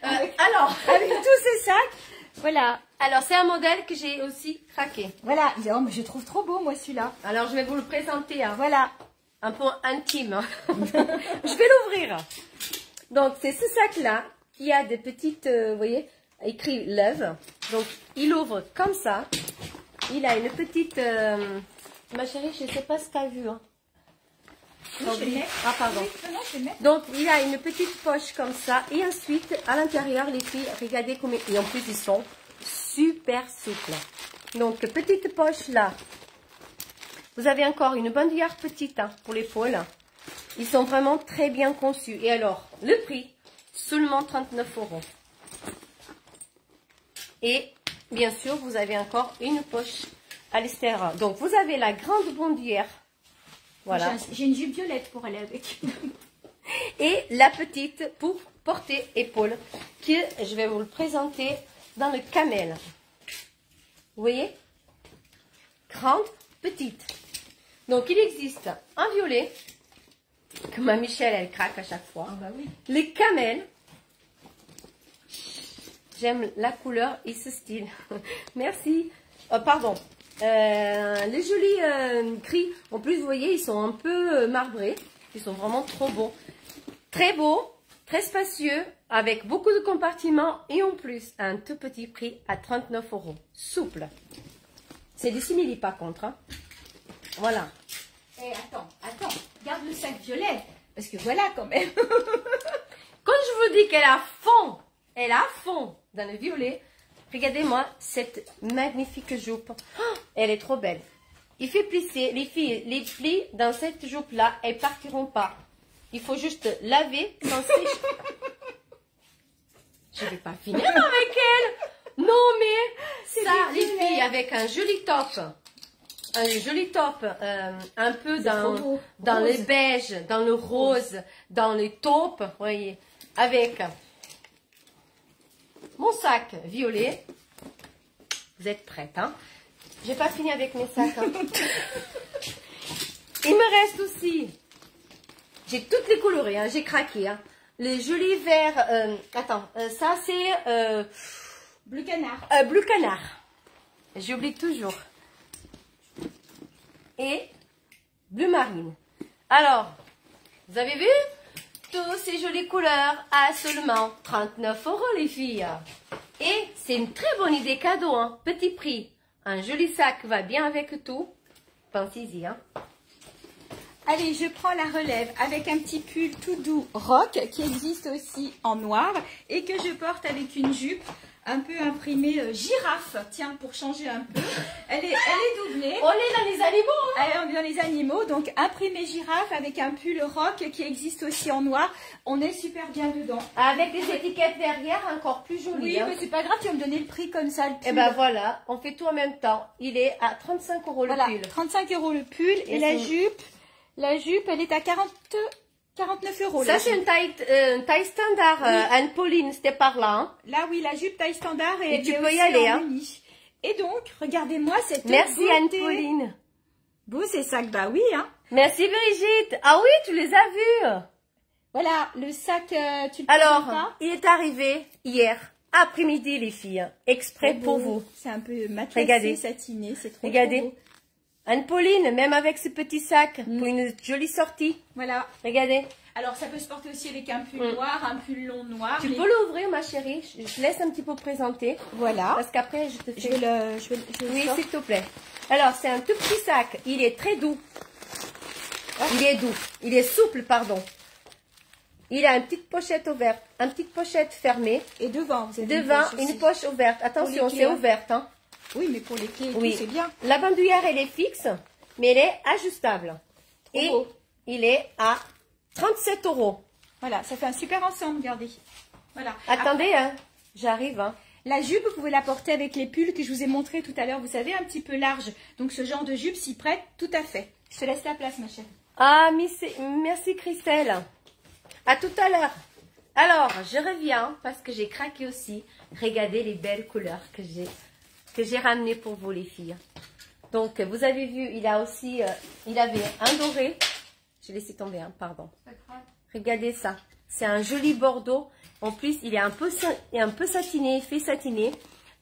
avec tous ces sacs. Voilà. Alors, c'est un modèle que j'ai aussi craqué. Voilà. Oh, mais je trouve trop beau, moi, celui-là. Alors, je vais vous le présenter. Hein. Voilà. Un peu intime. Je vais l'ouvrir. Donc, c'est ce sac-là qui a des petites, vous voyez, écrit Love. Donc, il ouvre comme ça. Il a une petite... ma chérie, je ne sais pas ce qu'elle a vu. Hein. Ah, pardon. Donc, il a une petite poche comme ça. Et ensuite, à l'intérieur, les filles, regardez comme... Et en plus, ils sont super souples. Donc, petite poche là. Vous avez encore une bandoulière petite hein, pour l'épaule. Ils sont vraiment très bien conçus. Et alors, le prix, seulement 39 €. Et bien sûr, vous avez encore une poche à l'extérieur. Donc, vous avez la grande bandoulière. Voilà. J'ai une jupe violette pour aller avec. Et la petite pour porter épaule, que je vais vous le présenter dans le camel. Vous voyez? Grande, petite. Donc, il existe un violet, que ma Michelle, elle craque à chaque fois. Ah bah oui. Les camels. J'aime la couleur et ce style. Merci. Pardon. Les jolis gris. En plus, vous voyez, ils sont un peu marbrés. Ils sont vraiment trop beaux. Très beaux, très spacieux, avec beaucoup de compartiments. Et en plus, un tout petit prix à 39 €. Souple. C'est des simili par contre. Hein. Voilà. Eh, attends. Garde le sac violet. Parce que voilà quand même. Quand je vous dis qu'elle a fond dans le violet, regardez-moi cette magnifique jupe. Oh, elle est trop belle. Il fait plisser, les filles, les plis dans cette jupe-là, elles partiront pas. Il faut juste laver sans sécher. Je vais pas finir avec elle. Non mais, ça, les filles, avec un joli top. Un joli top, un peu dans le beige, dans le rose, dans le taupe, vous voyez, avec mon sac violet. Vous êtes prêtes, hein? J'ai pas fini avec mes sacs. Hein. Il me reste aussi, j'ai toutes les colorées, hein, j'ai craqué. Hein. le joli vert. Attends, ça c'est Bleu canard. bleu canard. J'oublie toujours. Et bleu marine. Alors, vous avez vu? Toutes ces jolies couleurs à seulement 39 € les filles. Et c'est une très bonne idée cadeau, hein. Petit prix. Un joli sac va bien avec tout. Pensez-y, hein. Allez, je prends la relève avec un petit pull tout doux rock qui existe aussi en noir et que je porte avec une jupe un peu imprimée girafe. Tiens, pour changer un peu. Elle est doublée. On est dans les animaux, hein. Elle est dans les animaux, donc imprimée girafe avec un pull rock qui existe aussi en noir. On est super bien dedans. Avec des étiquettes derrière encore plus jolies. Oui, hein. mais c'est pas grave, tu vas me donner le prix comme ça. Le pull. Et ben voilà, on fait tout en même temps. Il est à 35 € Voilà, le pull. 35 € le pull et la jupe, elle est à 49 €. Ça, c'est une taille standard, Anne-Pauline, c'était par là. Hein. Là, oui, la jupe taille standard et tu elle est peux y aussi aller, en hein. uni. Et donc, regardez-moi cette Merci beauté. Anne-Pauline. Beau ces sacs, bah oui, hein. Merci Brigitte. Ah oui, tu les as vus. Voilà, le sac, tu le Alors, présentes pas? il est arrivé hier après-midi, les filles, exprès Trop pour beau. vous. C'est un peu matelassé, Regardez. satiné, c'est trop Regardez. beau. Anne-Pauline, même avec ce petit sac, pour une jolie sortie. Voilà. Regardez. Alors, ça peut se porter aussi avec un pull noir, un pull long noir. Tu peux l'ouvrir, ma chérie. Je laisse un petit peu présenter. Voilà. Parce qu'après, je te fais... Je vais le Oui, sortir. s'il te plaît. Alors, c'est un tout petit sac. Il est très doux. Il est doux. Il est souple, pardon. Il a une petite pochette ouverte, une petite pochette fermée. Et devant, vous avez Devant, poche aussi. une poche ouverte. Attention, clés, c'est hein. ouverte. Hein. Oui, mais pour les clés et Oui. tout, c'est bien. La bandoulière, elle est fixe, mais elle est ajustable. Et beau. il est à 37 €. Voilà, ça fait un super ensemble, regardez. Voilà. Attendez, hein, j'arrive. Hein. La jupe, vous pouvez la porter avec les pulls que je vous ai montré tout à l'heure. Vous savez, un petit peu large. Donc, ce genre de jupe s'y prête tout à fait. Je te laisse la place, ma chérie. Ah, merci Christelle. À tout à l'heure. Alors, je reviens parce que j'ai craqué aussi. Regardez les belles couleurs que j'ai ramenées pour vous, les filles. Donc, vous avez vu, il a aussi, il avait un doré. Je laissé tomber, hein, pardon. Regardez ça. C'est un joli bordeaux. En plus, il est un peu satiné, fait satiner.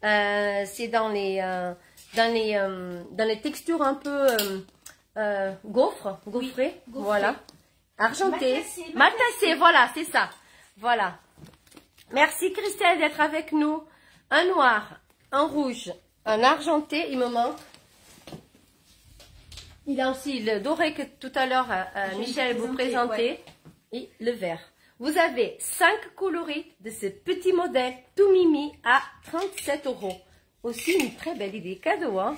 C'est dans les textures un peu gaufrées. Voilà. Argenté. Matelassé, voilà, c'est ça. Voilà. Merci Christelle d'être avec nous. Un noir, un rouge, un argenté, il me manque. Il a aussi le doré que tout à l'heure Michel vous présentait. Ouais. Et le vert. Vous avez 5 coloris de ce petit modèle tout mimi à 37 €. Aussi une très belle idée cadeau. Hein.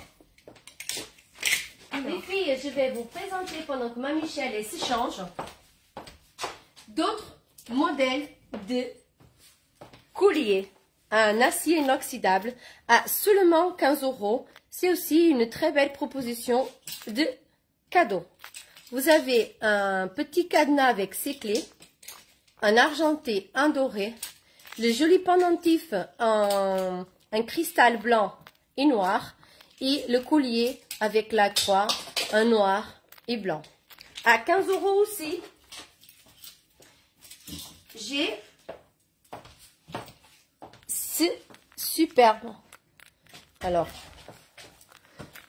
Les filles, je vais vous présenter pendant que ma Michel elle se change d'autres modèles de collier en acier inoxydable à seulement 15 €. C'est aussi une très belle proposition de cadeau. Vous avez un petit cadenas avec ses clés, un argenté, un doré, le joli pendentif en cristal blanc et noir et le collier avec la croix, un noir et blanc. À 15 € aussi, j'ai ce superbe. Alors,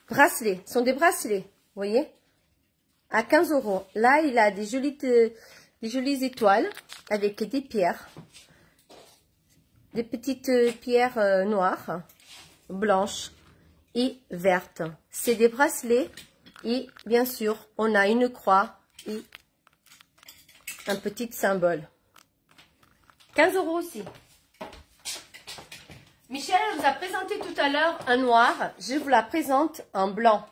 bracelets, ce sont des bracelets, vous voyez, à 15 €. Là, il a des jolies étoiles avec des pierres, des petites pierres noires, blanches et vertes. C'est des bracelets et bien sûr, on a une croix et un petit symbole. 15 € aussi. Michel vous a présenté tout à l'heure un noir. Je vous la présente en blanc.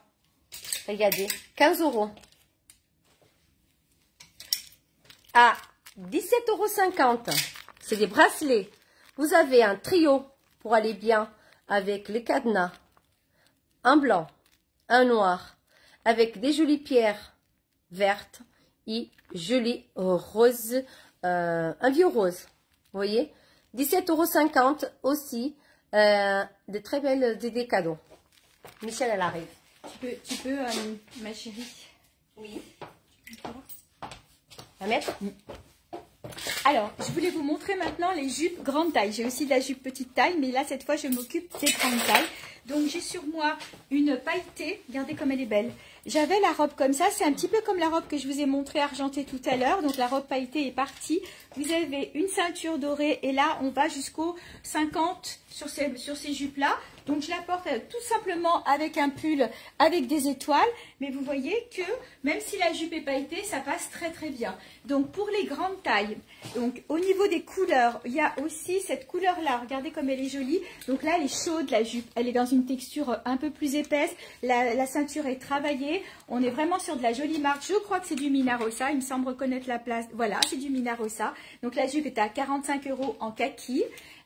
Regardez, 15 €. À 17,50 €. C'est des bracelets. Vous avez un trio pour aller bien avec le cadenas. Un blanc, un noir, avec des jolies pierres vertes et joli rose, un vieux rose. Vous voyez, 17,50 € aussi, de très belles idées cadeaux. Michel, elle arrive. Tu peux ma chérie. Oui. La mettre? Alors, je voulais vous montrer maintenant les jupes grande taille. J'ai aussi de la jupe petite taille, mais là, cette fois, je m'occupe des grandes tailles. Donc, j'ai sur moi une pailletée. Regardez comme elle est belle. J'avais la robe comme ça. C'est un petit peu comme la robe que je vous ai montrée argentée tout à l'heure. Donc, la robe pailletée est partie. Vous avez une ceinture dorée. Et là, on va jusqu'au 50 sur ces jupes-là. Donc, je la porte tout simplement avec un pull avec des étoiles. Mais vous voyez que même si la jupe est pailletée, ça passe très très bien. Donc, pour les grandes tailles, donc au niveau des couleurs, il y a aussi cette couleur-là. Regardez comme elle est jolie. Donc là, elle est chaude, la jupe. Elle est dans une texture un peu plus épaisse. La ceinture est travaillée. On est vraiment sur de la jolie marque. Je crois que c'est du Mina Rossa. Il me semble reconnaître la place. Voilà, c'est du Mina Rossa. Donc, la jupe est à 45 € en kaki.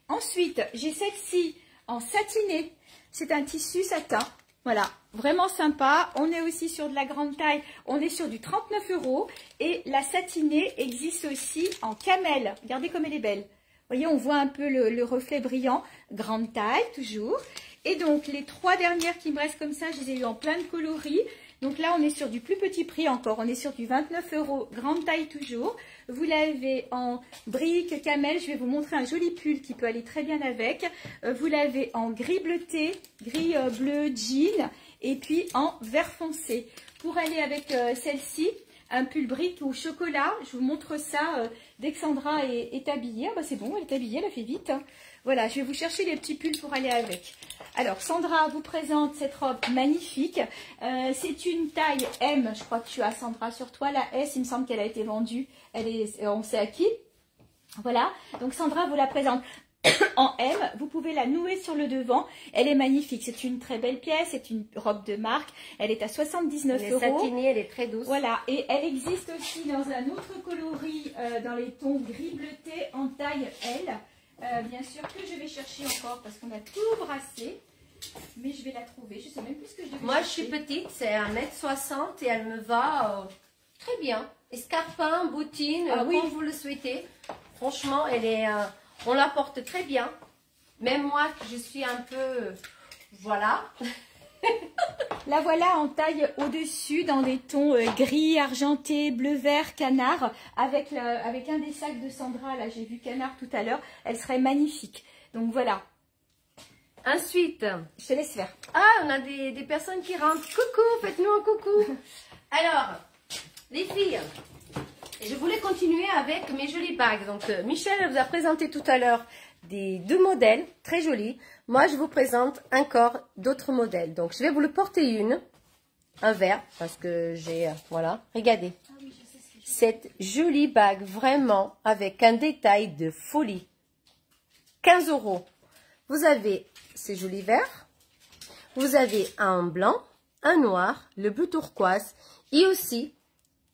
Ensuite, j'ai celle-ci en satiné, c'est un tissu satin, voilà, vraiment sympa. On est aussi sur de la grande taille, on est sur du 39 € et la satinée existe aussi en camel. Regardez comme elle est belle. Vous voyez, on voit un peu le reflet brillant, grande taille toujours. Et donc, les trois dernières qui me restent comme ça, je les ai eues en plein de coloris. Donc là, on est sur du plus petit prix encore. On est sur du 29 €, grande taille toujours. Vous l'avez en brique camel. Je vais vous montrer un joli pull qui peut aller très bien avec. Vous l'avez en gris bleuté, gris bleu jean et puis en vert foncé. Pour aller avec celle-ci, un pull brique au chocolat. Je vous montre ça dès que Sandra est habillée. Ah bah c'est bon, elle est habillée, elle a fait vite. Voilà, je vais vous chercher les petits pulls pour aller avec. Alors, Sandra vous présente cette robe magnifique. C'est une taille M, je crois que tu as Sandra sur toi. La S, il me semble qu'elle a été vendue. On sait à qui. Voilà, donc Sandra vous la présente en M. Vous pouvez la nouer sur le devant. Elle est magnifique. C'est une très belle pièce. C'est une robe de marque. Elle est à 79 €. Elle est satinée, elle est très douce. Voilà, et elle existe aussi dans un autre coloris, dans les tons gris bleuté en taille L. Bien sûr que je vais chercher encore parce qu'on a tout brassé, mais je vais la trouver. Je sais même plus ce que je devais Moi, chercher. je suis petite, c'est 1,60 m et elle me va très bien. Escarpin, bottine, oui. comme vous le souhaitez. Franchement, elle est, on la porte très bien. Même moi, je suis un peu, voilà. La voilà en taille au-dessus dans des tons gris, argenté, bleu, vert, canard. Avec un des sacs de Sandra, là j'ai vu canard tout à l'heure, elle serait magnifique. Donc voilà. Ensuite, Je te laisse faire. ah, on a des personnes qui rentrent. Coucou, faites-nous un coucou. Alors, les filles, je voulais continuer avec mes jolies bagues. Donc, Michel elle vous a présenté tout à l'heure deux modèles très jolis. Moi, je vous présente encore d'autres modèles. Donc, je vais vous le porter un vert, parce que j'ai, voilà, regardez. Cette jolie bague, vraiment, avec un détail de folie. 15 €. Vous avez ces jolis verts. Vous avez un blanc, un noir, le bleu turquoise et aussi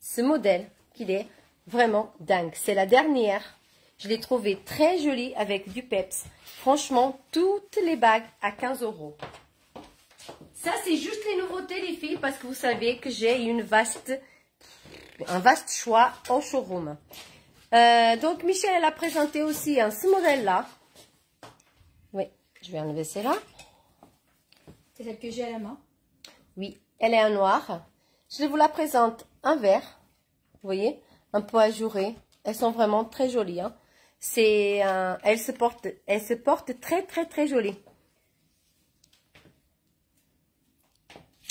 ce modèle qui est vraiment dingue. C'est la dernière. Je l'ai trouvé très jolie avec du peps. Franchement, toutes les bagues à 15 €. Ça, c'est juste les nouveautés, les filles, parce que vous savez que j'ai un vaste choix au showroom. Donc, Michel, elle a présenté aussi ce modèle-là. Oui, je vais enlever celle-là. C'est celle que j'ai à la main. Oui, elle est en noir. Je vous la présente en vert. Vous voyez, un peu ajourée. Elles sont vraiment très jolies. Hein. Elle se porte très, très, très jolie.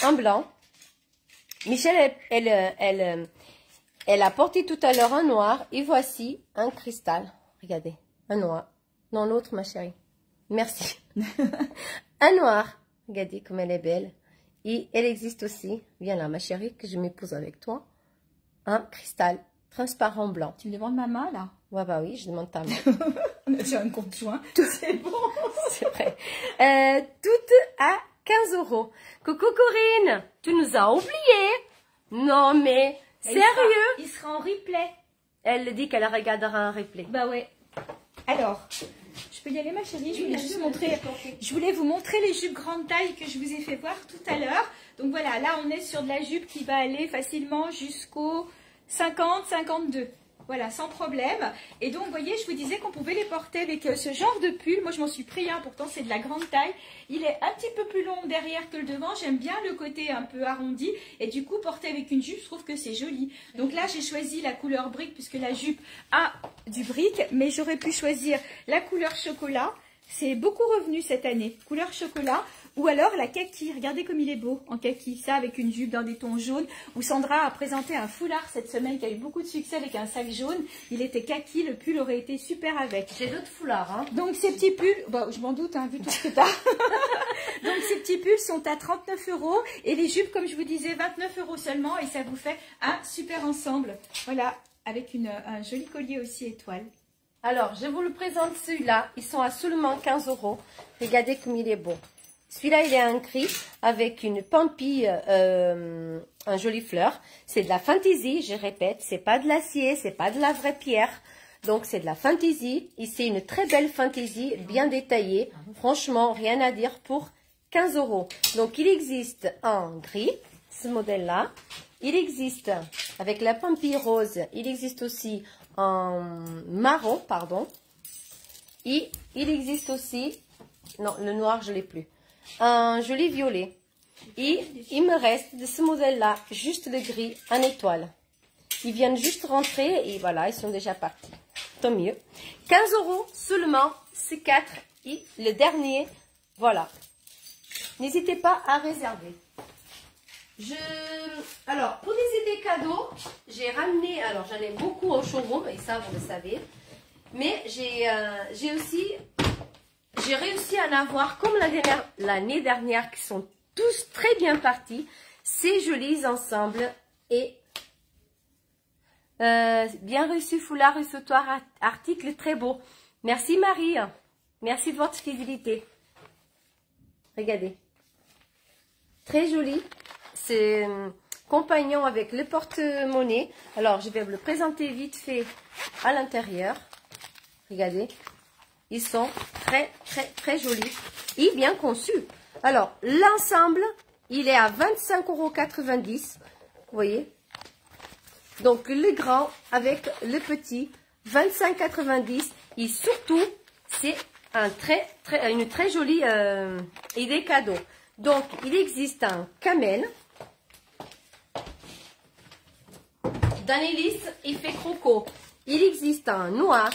En blanc. Michel, elle a porté tout à l'heure un noir. Et voici un cristal. Regardez, un noir. Non, l'autre, ma chérie. Merci. Un noir. Regardez comme elle est belle. Et elle existe aussi, viens là ma chérie, que je m'épouse avec toi, un cristal transparent blanc. Tu me demandes ma main là? Ouais, bah oui, je demande ta main. On a déjà un compte joint. C'est bon. C'est vrai. Toutes à 15 €. Coucou Corinne, tu nous as oubliés. Non mais, sérieux? Il sera en replay. Elle dit qu'elle regardera un replay. Bah ouais. Alors, je peux y aller ma chérie, je voulais vous montrer les jupes grande taille que je vous ai fait voir tout à l'heure. Donc voilà, là on est sur de la jupe qui va aller facilement jusqu'au 50-52. Voilà, sans problème. Et donc, vous voyez, je vous disais qu'on pouvait les porter avec ce genre de pull. Moi, je m'en suis pris un, pourtant c'est de la grande taille. Il est un petit peu plus long derrière que le devant. J'aime bien le côté un peu arrondi. Et du coup, porter avec une jupe, je trouve que c'est joli. Donc là, j'ai choisi la couleur brique puisque la jupe a du brique. Mais j'aurais pu choisir la couleur chocolat. C'est beaucoup revenu cette année, couleur chocolat. Ou alors la kaki, regardez comme il est beau en kaki, ça avec une jupe dans des tons jaunes. Où Sandra a présenté un foulard cette semaine qui a eu beaucoup de succès avec un sac jaune. Il était kaki, le pull aurait été super avec. J'ai d'autres foulards. Hein. Donc ces petits pulls, bah, je m'en doute, hein, vu tout ce que tu as. Donc ces petits pulls sont à 39 € et les jupes, comme je vous disais, 29 € seulement. Et ça vous fait un super ensemble. Voilà, avec un joli collier aussi étoile. Alors, je vous le présente celui-là. Ils sont à seulement 15 €. Regardez comme il est beau. Celui-là, il est en gris avec une pampille, un joli fleur. C'est de la fantaisie, je répète. C'est pas de l'acier, c'est pas de la vraie pierre. Donc, c'est de la fantaisie. Et c'est une très belle fantaisie, bien détaillée. Franchement, rien à dire pour 15 €. Donc, il existe en gris, ce modèle-là. Il existe avec la pampille rose. Il existe aussi en marron, pardon. Et il existe aussi, non, le noir, je l'ai plus. Un joli violet. Et il me reste de ce modèle-là, juste le gris en étoile. Ils viennent juste rentrer et voilà, ils sont déjà partis. Tant mieux. 15 € seulement, ces 4. Et le dernier, voilà. N'hésitez pas à réserver. Alors, pour les idées cadeaux, j'ai ramené, alors j'en ai beaucoup au showroom, et ça vous le savez. Mais j'ai réussi à en avoir, comme l'année dernière, qui sont tous très bien partis. Ces jolis ensembles et bien reçu foulard et sautoir, article très beau. Merci Marie, merci de votre fidélité. Regardez, très joli. C'est compagnon avec le porte-monnaie. Alors, je vais vous le présenter vite fait à l'intérieur. Regardez. Ils sont très, très, très jolis et bien conçus. Alors, l'ensemble, il est à 25,90 €. Vous voyez? Donc, le grand avec le petit, 25,90 €. Et surtout, c'est une très jolie idée cadeau. Donc, il existe un camel. Dans les listes, il fait croco. Il existe un noir.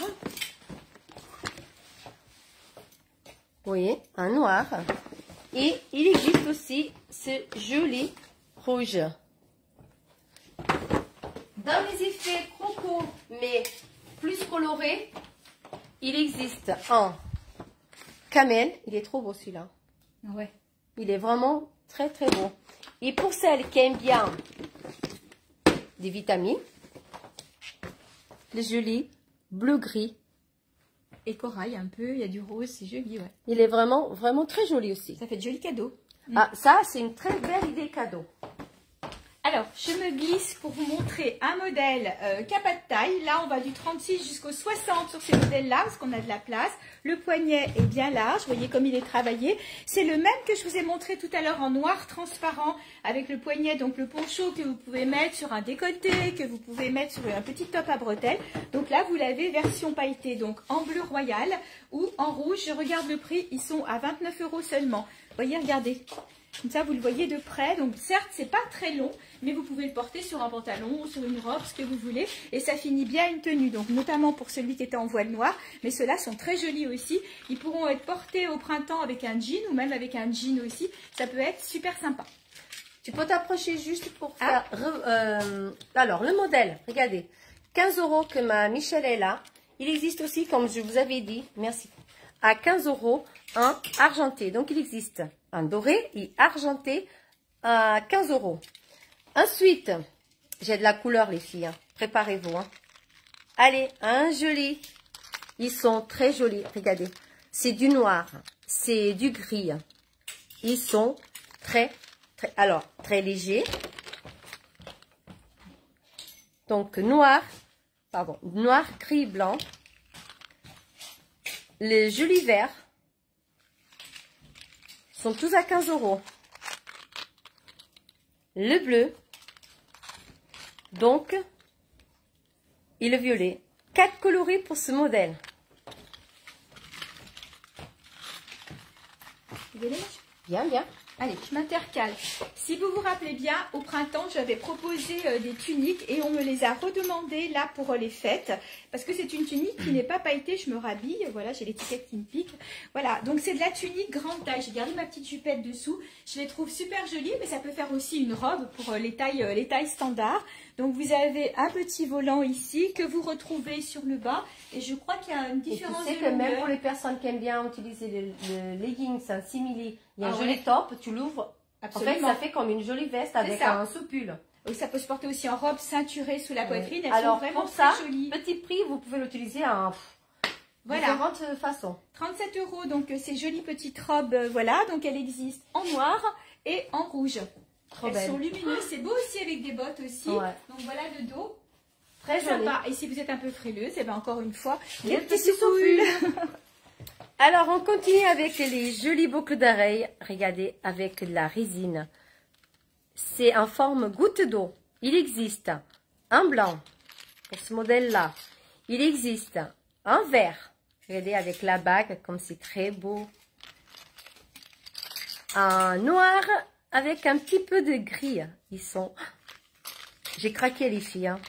Vous voyez, un noir. Et il existe aussi ce joli rouge. Dans les effets croco, mais plus colorés, il existe un camel. Il est trop beau celui-là. Ouais. Il est vraiment très très beau. Et pour celles qui aiment bien des vitamines, le joli bleu-gris. Et corail un peu, il y a du rose, c'est joli, ouais. Il est vraiment, vraiment très joli aussi. Ça fait de jolis cadeaux. Ah, ça, c'est une très belle idée cadeau. Alors, je me glisse pour vous montrer un modèle qui n'a pas de taille. Là, on va du 36 jusqu'au 60 sur ces modèles-là, parce qu'on a de la place. Le poignet est bien large, vous voyez comme il est travaillé. C'est le même que je vous ai montré tout à l'heure en noir transparent, avec le poignet, donc le poncho que vous pouvez mettre sur un décolleté, que vous pouvez mettre sur un petit top à bretelles. Donc là, vous l'avez version pailletée, donc en bleu royal ou en rouge. Je regarde le prix, ils sont à 29 € seulement. Vous voyez, regardez. Comme ça, vous le voyez de près. Donc, certes, c'est pas très long, mais vous pouvez le porter sur un pantalon ou sur une robe, ce que vous voulez. Et ça finit bien une tenue. Donc, notamment pour celui qui était en voile noire. Mais ceux-là sont très jolis aussi. Ils pourront être portés au printemps avec un jean ou même avec un jean aussi. Ça peut être super sympa. Tu peux t'approcher juste pour faire... alors, le modèle, regardez. 15 € que ma Michel est là. Il existe aussi, comme je vous avais dit, merci, à 15 € en argenté. Donc, il existe un doré et argenté à 15 €. Ensuite, j'ai de la couleur, les filles. Hein. Préparez-vous. Hein. Allez, un joli. Ils sont très jolis. Regardez. C'est du noir. C'est du gris. Ils sont très légers. Donc, noir, gris, blanc. Les jolis verts sont tous à 15 €. Le bleu, donc, et le violet. 4 coloris pour ce modèle. Bien, bien. Allez, je m'intercale. Si vous vous rappelez bien, au printemps, j'avais proposé des tuniques et on me les a redemandées là pour les fêtes. Parce que c'est une tunique qui n'est pas pailletée, je me rhabille. Voilà, j'ai l'étiquette qui me pique. Voilà, donc c'est de la tunique grande taille. J'ai gardé ma petite jupette dessous. Je les trouve super jolies, mais ça peut faire aussi une robe pour les tailles standards. Donc vous avez un petit volant ici que vous retrouvez sur le bas. Et je crois qu'il y a une différence de tu sais que même pour les personnes qui aiment bien utiliser le leggings, un simili, il y a un joli top, tu l'ouvres. En fait, ça fait comme une jolie veste avec un sous-pull. Oui, ça peut se porter aussi en robe ceinturée sous la poitrine. Elles Alors, sont vraiment pour ça, très jolies. petit prix, vous pouvez l'utiliser en différentes façons. 37 €, donc ces jolies petites robes, voilà. Donc elles existent en noir et en rouge. Trop elles belle. sont lumineuses, c'est beau aussi avec des bottes aussi. Ouais. Donc voilà le dos. Très joli. Sympa. Et si vous êtes un peu frileuse, et bien encore une fois, les petits sous-pulls. Alors, on continue avec les jolies boucles d'oreilles. Regardez, avec de la résine. C'est en forme goutte d'eau. Il existe un blanc pour ce modèle-là. Il existe un vert. Regardez, avec la bague, comme c'est très beau. Un noir avec un petit peu de gris. Ils sont... J'ai craqué les filles. Hein.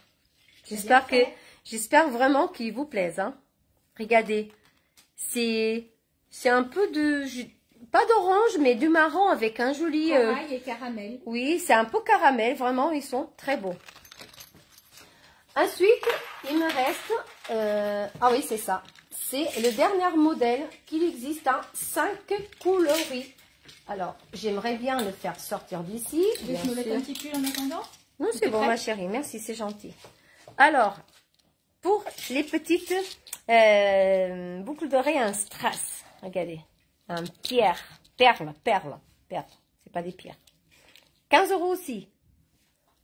J'espère vraiment qu'ils vous plaisent. Hein. Regardez. C'est un peu de... Pas d'orange, mais du marron avec un joli... corail et caramel. Oui, c'est un peu caramel. Vraiment, ils sont très beaux. Ensuite, il me reste... ah oui, c'est ça. C'est le dernier modèle qu'il existe en 5 coloris. Alors, j'aimerais bien le faire sortir d'ici. Je vais me mettre un petit pull en attendant. Non, c'est bon, ma chérie. Merci, c'est gentil. Alors, pour les petites boucles d'oreilles en strass. Regardez. Un perle. C'est pas des pierres. 15 € aussi.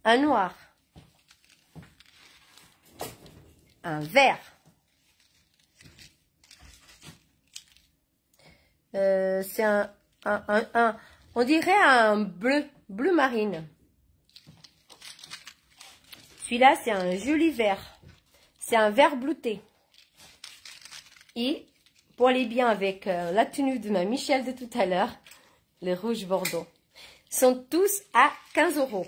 Un noir. Un vert. C'est on dirait un bleu marine. Celui-là, c'est un joli vert. C'est un vert bleuté. Et pour aller bien avec la tenue de ma Michel de tout à l'heure, le rouge bordeaux. Ils sont tous à 15 €.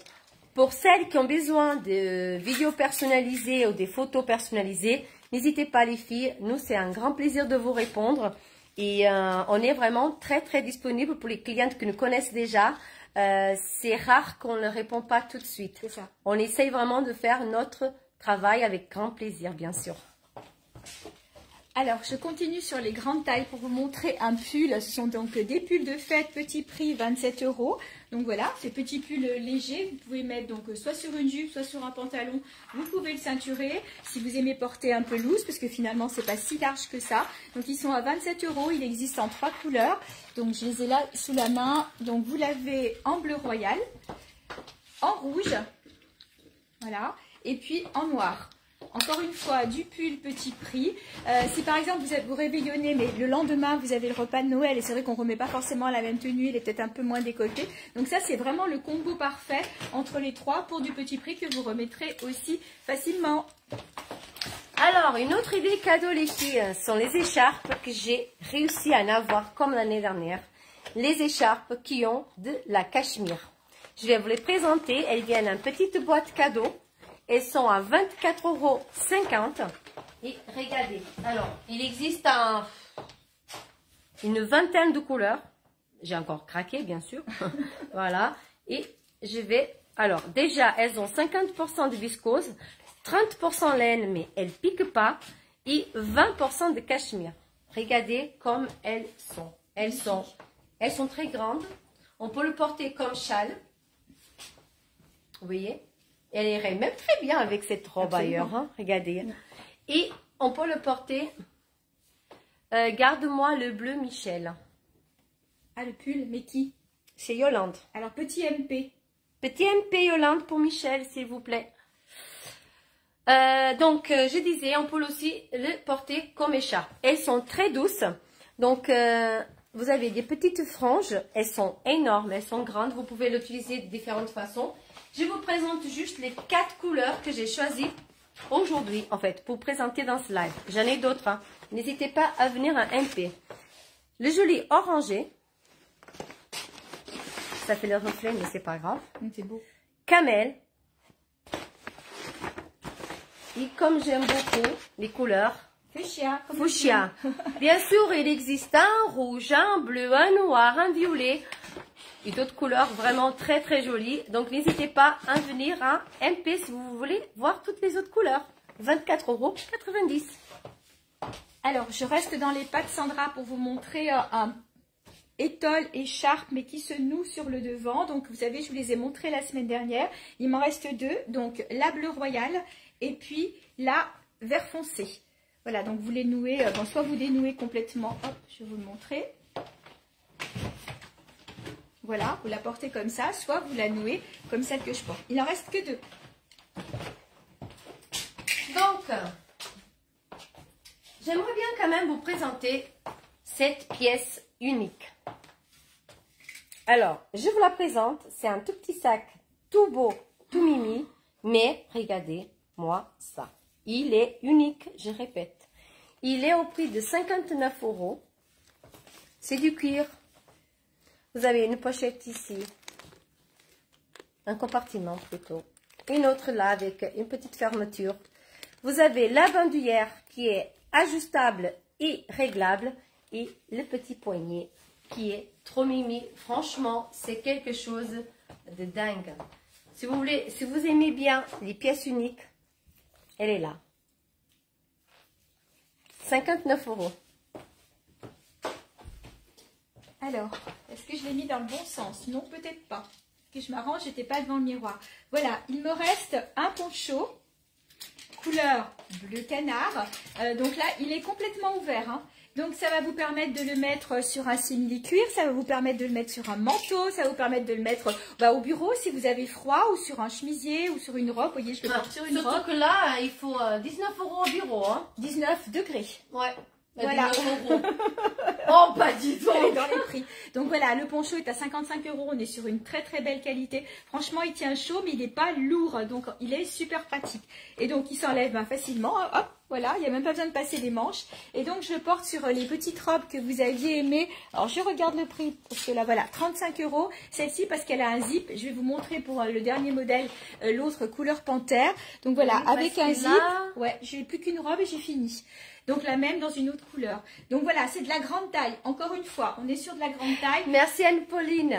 Pour celles qui ont besoin de vidéos personnalisées ou des photos personnalisées, n'hésitez pas les filles. Nous, c'est un grand plaisir de vous répondre. Et on est vraiment très très disponible pour les clientes qui nous connaissent déjà. C'est rare qu'on ne répond pas tout de suite. C'est ça. On essaye vraiment de faire notre travail avec grand plaisir, bien sûr. Alors, je continue sur les grandes tailles pour vous montrer un pull. Ce sont donc des pulls de fête, petit prix, 27 €. Donc voilà, ces petits pulls légers, vous pouvez mettre donc soit sur une jupe, soit sur un pantalon. Vous pouvez le ceinturer si vous aimez porter un peu loose, parce que finalement, c'est pas si large que ça. Donc, ils sont à 27 €. Il existe en 3 couleurs. Donc, je les ai là sous la main. Donc, vous l'avez en bleu royal, en rouge, voilà, et puis en noir. Encore une fois, du pull petit prix. Si par exemple vous réveillonnez, mais le lendemain vous avez le repas de Noël, et c'est vrai qu'on ne remet pas forcément la même tenue, il est peut-être un peu moins décolleté. Donc ça, c'est vraiment le combo parfait entre les trois pour du petit prix que vous remettrez aussi facilement. Alors, une autre idée cadeau, les filles, sont les écharpes que j'ai réussi à en avoir comme l'année dernière. Les écharpes qui ont de la cachemire. Je vais vous les présenter. Elles viennent en petite boîte cadeau. Elles sont à 24,50 €. Et regardez, alors, il existe une vingtaine de couleurs. J'ai encore craqué, bien sûr. Voilà. Et je vais... Alors, déjà, elles ont 50% de viscose, 30% laine, mais elles ne piquent pas, et 20% de cachemire. Regardez comme elles sont. Elles sont très grandes. On peut le porter comme châle. Vous voyez? Elle irait même très bien avec cette robe ailleurs. Hein? Regardez. Et on peut le porter. Garde-moi le bleu Michel. Ah, le pull, mais qui? C'est Yolande. Alors, petit MP. Petit MP Yolande pour Michel, s'il vous plaît. Donc, je disais, on peut aussi le porter comme écharpe. Elles sont très douces. Donc, vous avez des petites franges. Elles sont énormes, elles sont grandes. Vous pouvez l'utiliser de différentes façons. Je vous présente juste les 4 couleurs que j'ai choisies aujourd'hui, en fait, pour présenter dans ce live. J'en ai d'autres, hein. N'hésitez pas à venir à MP. Le joli orangé. Ça fait le reflet, mais c'est pas grave. C'est beau. Camel. Et comme j'aime beaucoup les couleurs, Fuchsia. fuchsia. Bien sûr, il existe un rouge, un bleu, un noir, un violet. Et d'autres couleurs vraiment très très jolies. Donc n'hésitez pas à venir à MP si vous voulez voir toutes les autres couleurs. 24,90 €. Alors, je reste dans les pattes Sandra pour vous montrer un étole écharpe, mais qui se noue sur le devant. Donc, vous savez, je vous les ai montrés la semaine dernière. Il m'en reste deux. Donc, la bleu royal et puis la vert foncé. Voilà, donc vous les nouez. Bon, soit vous dénouez complètement. Hop, je vais vous le montrer. Voilà, vous la portez comme ça, soit vous la nouez comme celle que je porte. Il n'en reste que deux. Donc, j'aimerais bien quand même vous présenter cette pièce unique. Alors, je vous la présente. C'est un tout petit sac, tout beau, tout mimi. Mais, regardez-moi ça. Il est unique, je répète. Il est au prix de 59 €. C'est du cuir. Vous avez une pochette ici. Un compartiment plutôt. Une autre là avec une petite fermeture. Vous avez la bandoulière qui est ajustable et réglable. Et le petit poignet qui est trop mimi. Franchement, c'est quelque chose de dingue. Si vous voulez, si vous aimez bien les pièces uniques, elle est là. 59 €. Alors, est-ce que je l'ai mis dans le bon sens? Non, peut-être pas. Que je m'arrange, j'étais pas devant le miroir. Voilà, il me reste un poncho, couleur bleu canard. Donc là, il est complètement ouvert, hein. Donc ça va vous permettre de le mettre sur un simili-cuir, ça va vous permettre de le mettre sur un manteau, ça va vous permettre de le mettre au bureau si vous avez froid, ou sur un chemisier, ou sur une robe. Vous voyez, je le porte sur une robe. Surtout que là, il faut 19 € au bureau. Hein. 19 degrés. Ouais. Voilà. 19 €. Oh, pas du tout. Dans les prix. Donc voilà, le poncho est à 55 €. On est sur une très très belle qualité. Franchement, il tient chaud, mais il n'est pas lourd. Donc il est super pratique. Et donc il s'enlève facilement. Hop, voilà, il n'y a même pas besoin de passer les manches. Et donc je le porte sur les petites robes que vous aviez aimées. Alors je regarde le prix, parce que là voilà, 35 €. Celle-ci parce qu'elle a un zip. Je vais vous montrer pour le dernier modèle, l'autre couleur panthère. Donc voilà, Oui, avec un zip. Là... Ouais, j'ai plus qu'une robe et j'ai fini. Donc la même dans une autre couleur. Donc voilà, c'est de la grande taille. Encore une fois, on est sur de la grande taille. Merci Anne-Pauline.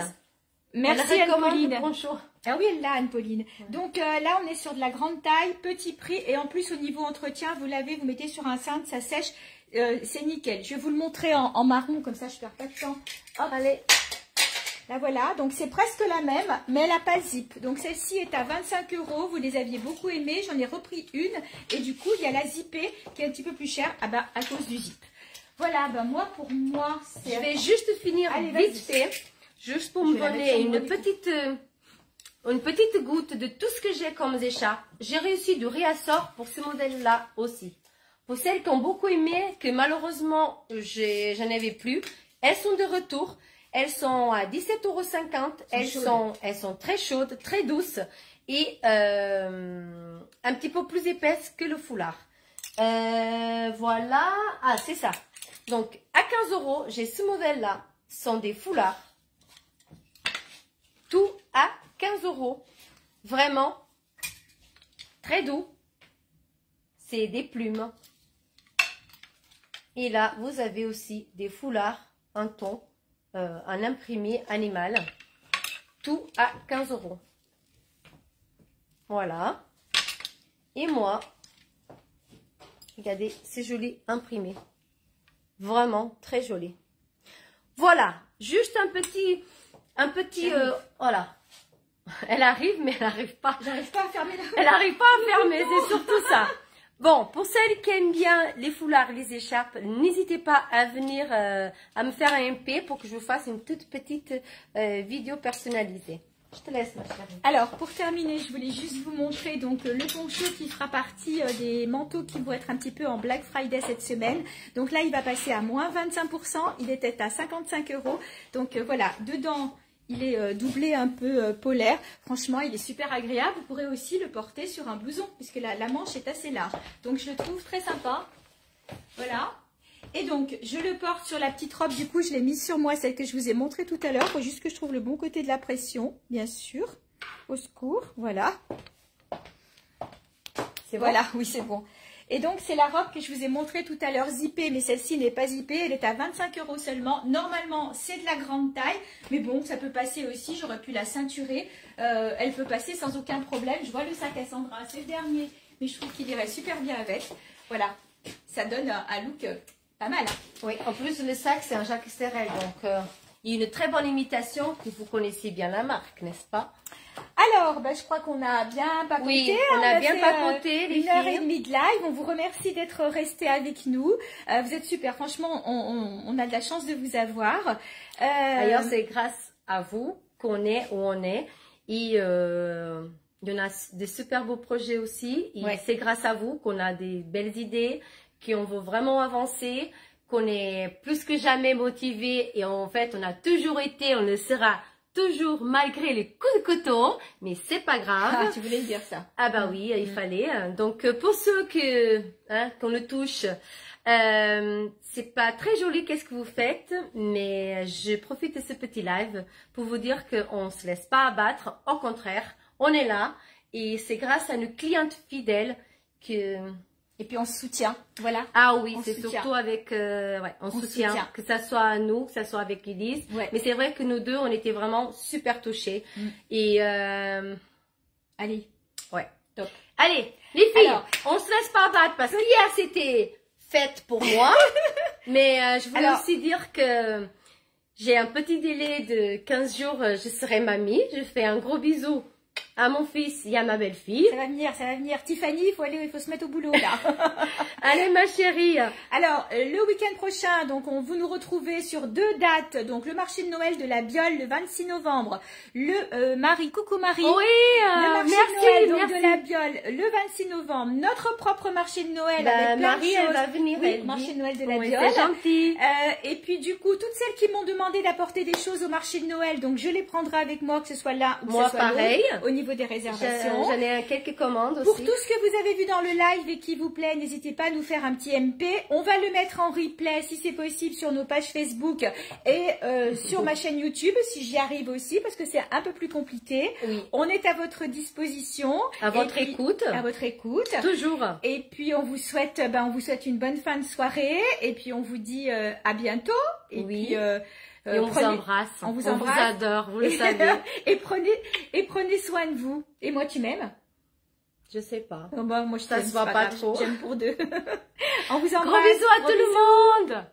Merci Anne-Pauline. Ah oui, elle l'a Anne-Pauline. Ouais. Donc là, on est sur de la grande taille, petit prix. Et en plus, au niveau entretien, vous l'avez, vous mettez sur un cintre, ça sèche. C'est nickel. Je vais vous le montrer en marron, comme ça je ne perds pas de temps. Hop, allez. Là voilà, donc c'est presque la même, mais elle n'a pas zip. Donc celle-ci est à 25 €, vous les aviez beaucoup aimées, j'en ai repris une. Et du coup, il y a la zippée qui est un petit peu plus chère à cause du zip. Voilà, moi, pour moi, c'est... Je vais juste finir vite fait, juste pour me donner une petite goutte de tout ce que j'ai comme écharpe. J'ai réussi du réassort pour ce modèle-là aussi. Pour celles qui ont beaucoup aimé, que malheureusement, j'en avais plus, elles sont de retour. Elles sont à 17,50 €. Elles sont très chaudes, très douces et un petit peu plus épaisses que le foulard. Voilà. Ah, c'est ça. Donc, à 15 €, j'ai ce modèle-là. Ce sont des foulards. Tout à 15 €. Vraiment très doux. C'est des plumes. Et là, vous avez aussi des foulards en ton. Un imprimé animal, tout à 15 €. Voilà. Et moi, regardez, c'est joli imprimé. Vraiment très joli. Voilà, juste un petit, voilà. Elle arrive, mais elle n'arrive pas. J'arrive pas à fermer la... Elle n'arrive pas à fermer, c'est surtout ça. Bon, pour celles qui aiment bien les foulards, les écharpes, n'hésitez pas à venir à me faire un MP pour que je vous fasse une toute petite vidéo personnalisée. Je te laisse, ma chérie. Alors, pour terminer, je voulais juste vous montrer donc le poncho qui fera partie des manteaux qui vont être un petit peu en Black Friday cette semaine. Donc là, il va passer à moins 25%. Il était à 55 €. Donc voilà, dedans, Il est doublé un peu polaire. Franchement, il est super agréable. Vous pourrez aussi le porter sur un blouson puisque la manche est assez large. Donc, je le trouve très sympa. Voilà. Et donc, je le porte sur la petite robe. Du coup, je l'ai mise sur moi, celle que je vous ai montrée tout à l'heure. Il faut juste que je trouve le bon côté de la pression, bien sûr. Au secours. Voilà. C'est voilà, bon. Oui, c'est bon. Et donc, c'est la robe que je vous ai montrée tout à l'heure zippée, mais celle-ci n'est pas zippée. Elle est à 25 € seulement. Normalement, c'est de la grande taille, mais bon, ça peut passer aussi. J'aurais pu la ceinturer. Elle peut passer sans aucun problème. Je vois le sac à Sandra, c'est le dernier, mais je trouve qu'il irait super bien avec. Voilà, ça donne un look pas mal. Oui, en plus, le sac, c'est un Jacques Sterel, donc il y a une très bonne imitation, que vous connaissez bien la marque, n'est-ce pas? Alors, je crois qu'on a bien papoté. Oui, on a bien papoté, les filles. 1h30 de live. On vous remercie d'être restés avec nous. Vous êtes super. Franchement, on a de la chance de vous avoir. D'ailleurs, c'est grâce à vous qu'on est où on est. Et il y en a des super beaux projets aussi. Et ouais. C'est grâce à vous qu'on a des belles idées, qu'on veut vraiment avancer, qu'on est plus que jamais motivés. Et en fait, on a toujours été, on le sera toujours malgré les coups de coton, mais c'est pas grave. Ah, tu voulais dire ça. Ah bah oui, il fallait. Donc pour ceux qu'on le touche, c'est pas très joli qu'est-ce que vous faites, mais je profite de ce petit live pour vous dire qu'on se laisse pas abattre. Au contraire, on est là et c'est grâce à nos clientes fidèles que... Et puis on se soutient, voilà. Ah oui, c'est surtout avec, on soutient, que ça soit à nous, que ça soit avec Elise. Ouais. Mais c'est vrai que nous deux, on était vraiment super touchés. Et allez, ouais, top. Allez, les filles, alors, on se laisse pas battre parce qu'hier c'était fête pour moi. Mais je voulais aussi dire que j'ai un petit délai de 15 jours, je serai mamie. Je fais un gros bisou à mon fils et à ma belle-fille. Ça va venir, ça va venir. Tiffany, il faut se mettre au boulot là. Allez ma chérie. Alors, le week-end prochain, donc vous nous retrouvez sur 2 dates. Donc le marché de Noël de la Biole le 26 novembre. Le Marie, coucou Marie. Oui, le marché de Noël donc, de la Biole le 26 novembre. Notre propre marché de Noël avec plein Marie, de choses. Elle va venir. Oui, marché de Noël de la oui, Biole. C'est gentil. Et puis du coup, toutes celles qui m'ont demandé d'apporter des choses au marché de Noël, donc je les prendrai avec moi, que ce soit là ou que ce soit pareil. Au niveau des réservations. J'en ai quelques commandes aussi. Pour tout ce que vous avez vu dans le live et qui vous plaît, n'hésitez pas à nous faire un petit MP. On va le mettre en replay si c'est possible sur nos pages Facebook et sur ma chaîne YouTube si j'y arrive aussi parce que c'est un peu plus compliqué. Oui. On est à votre disposition. À votre écoute. À votre écoute. Toujours. Et puis on vous souhaite une bonne fin de soirée et puis on vous dit à bientôt. Et oui. Puis, et on vous embrasse. On vous embrasse. On vous adore, vous le savez. et prenez soin de vous. Et moi, tu m'aimes? Je sais pas. Moi, ça se voit pas trop. J'aime pour deux. On vous embrasse. Gros bisous à tout le monde.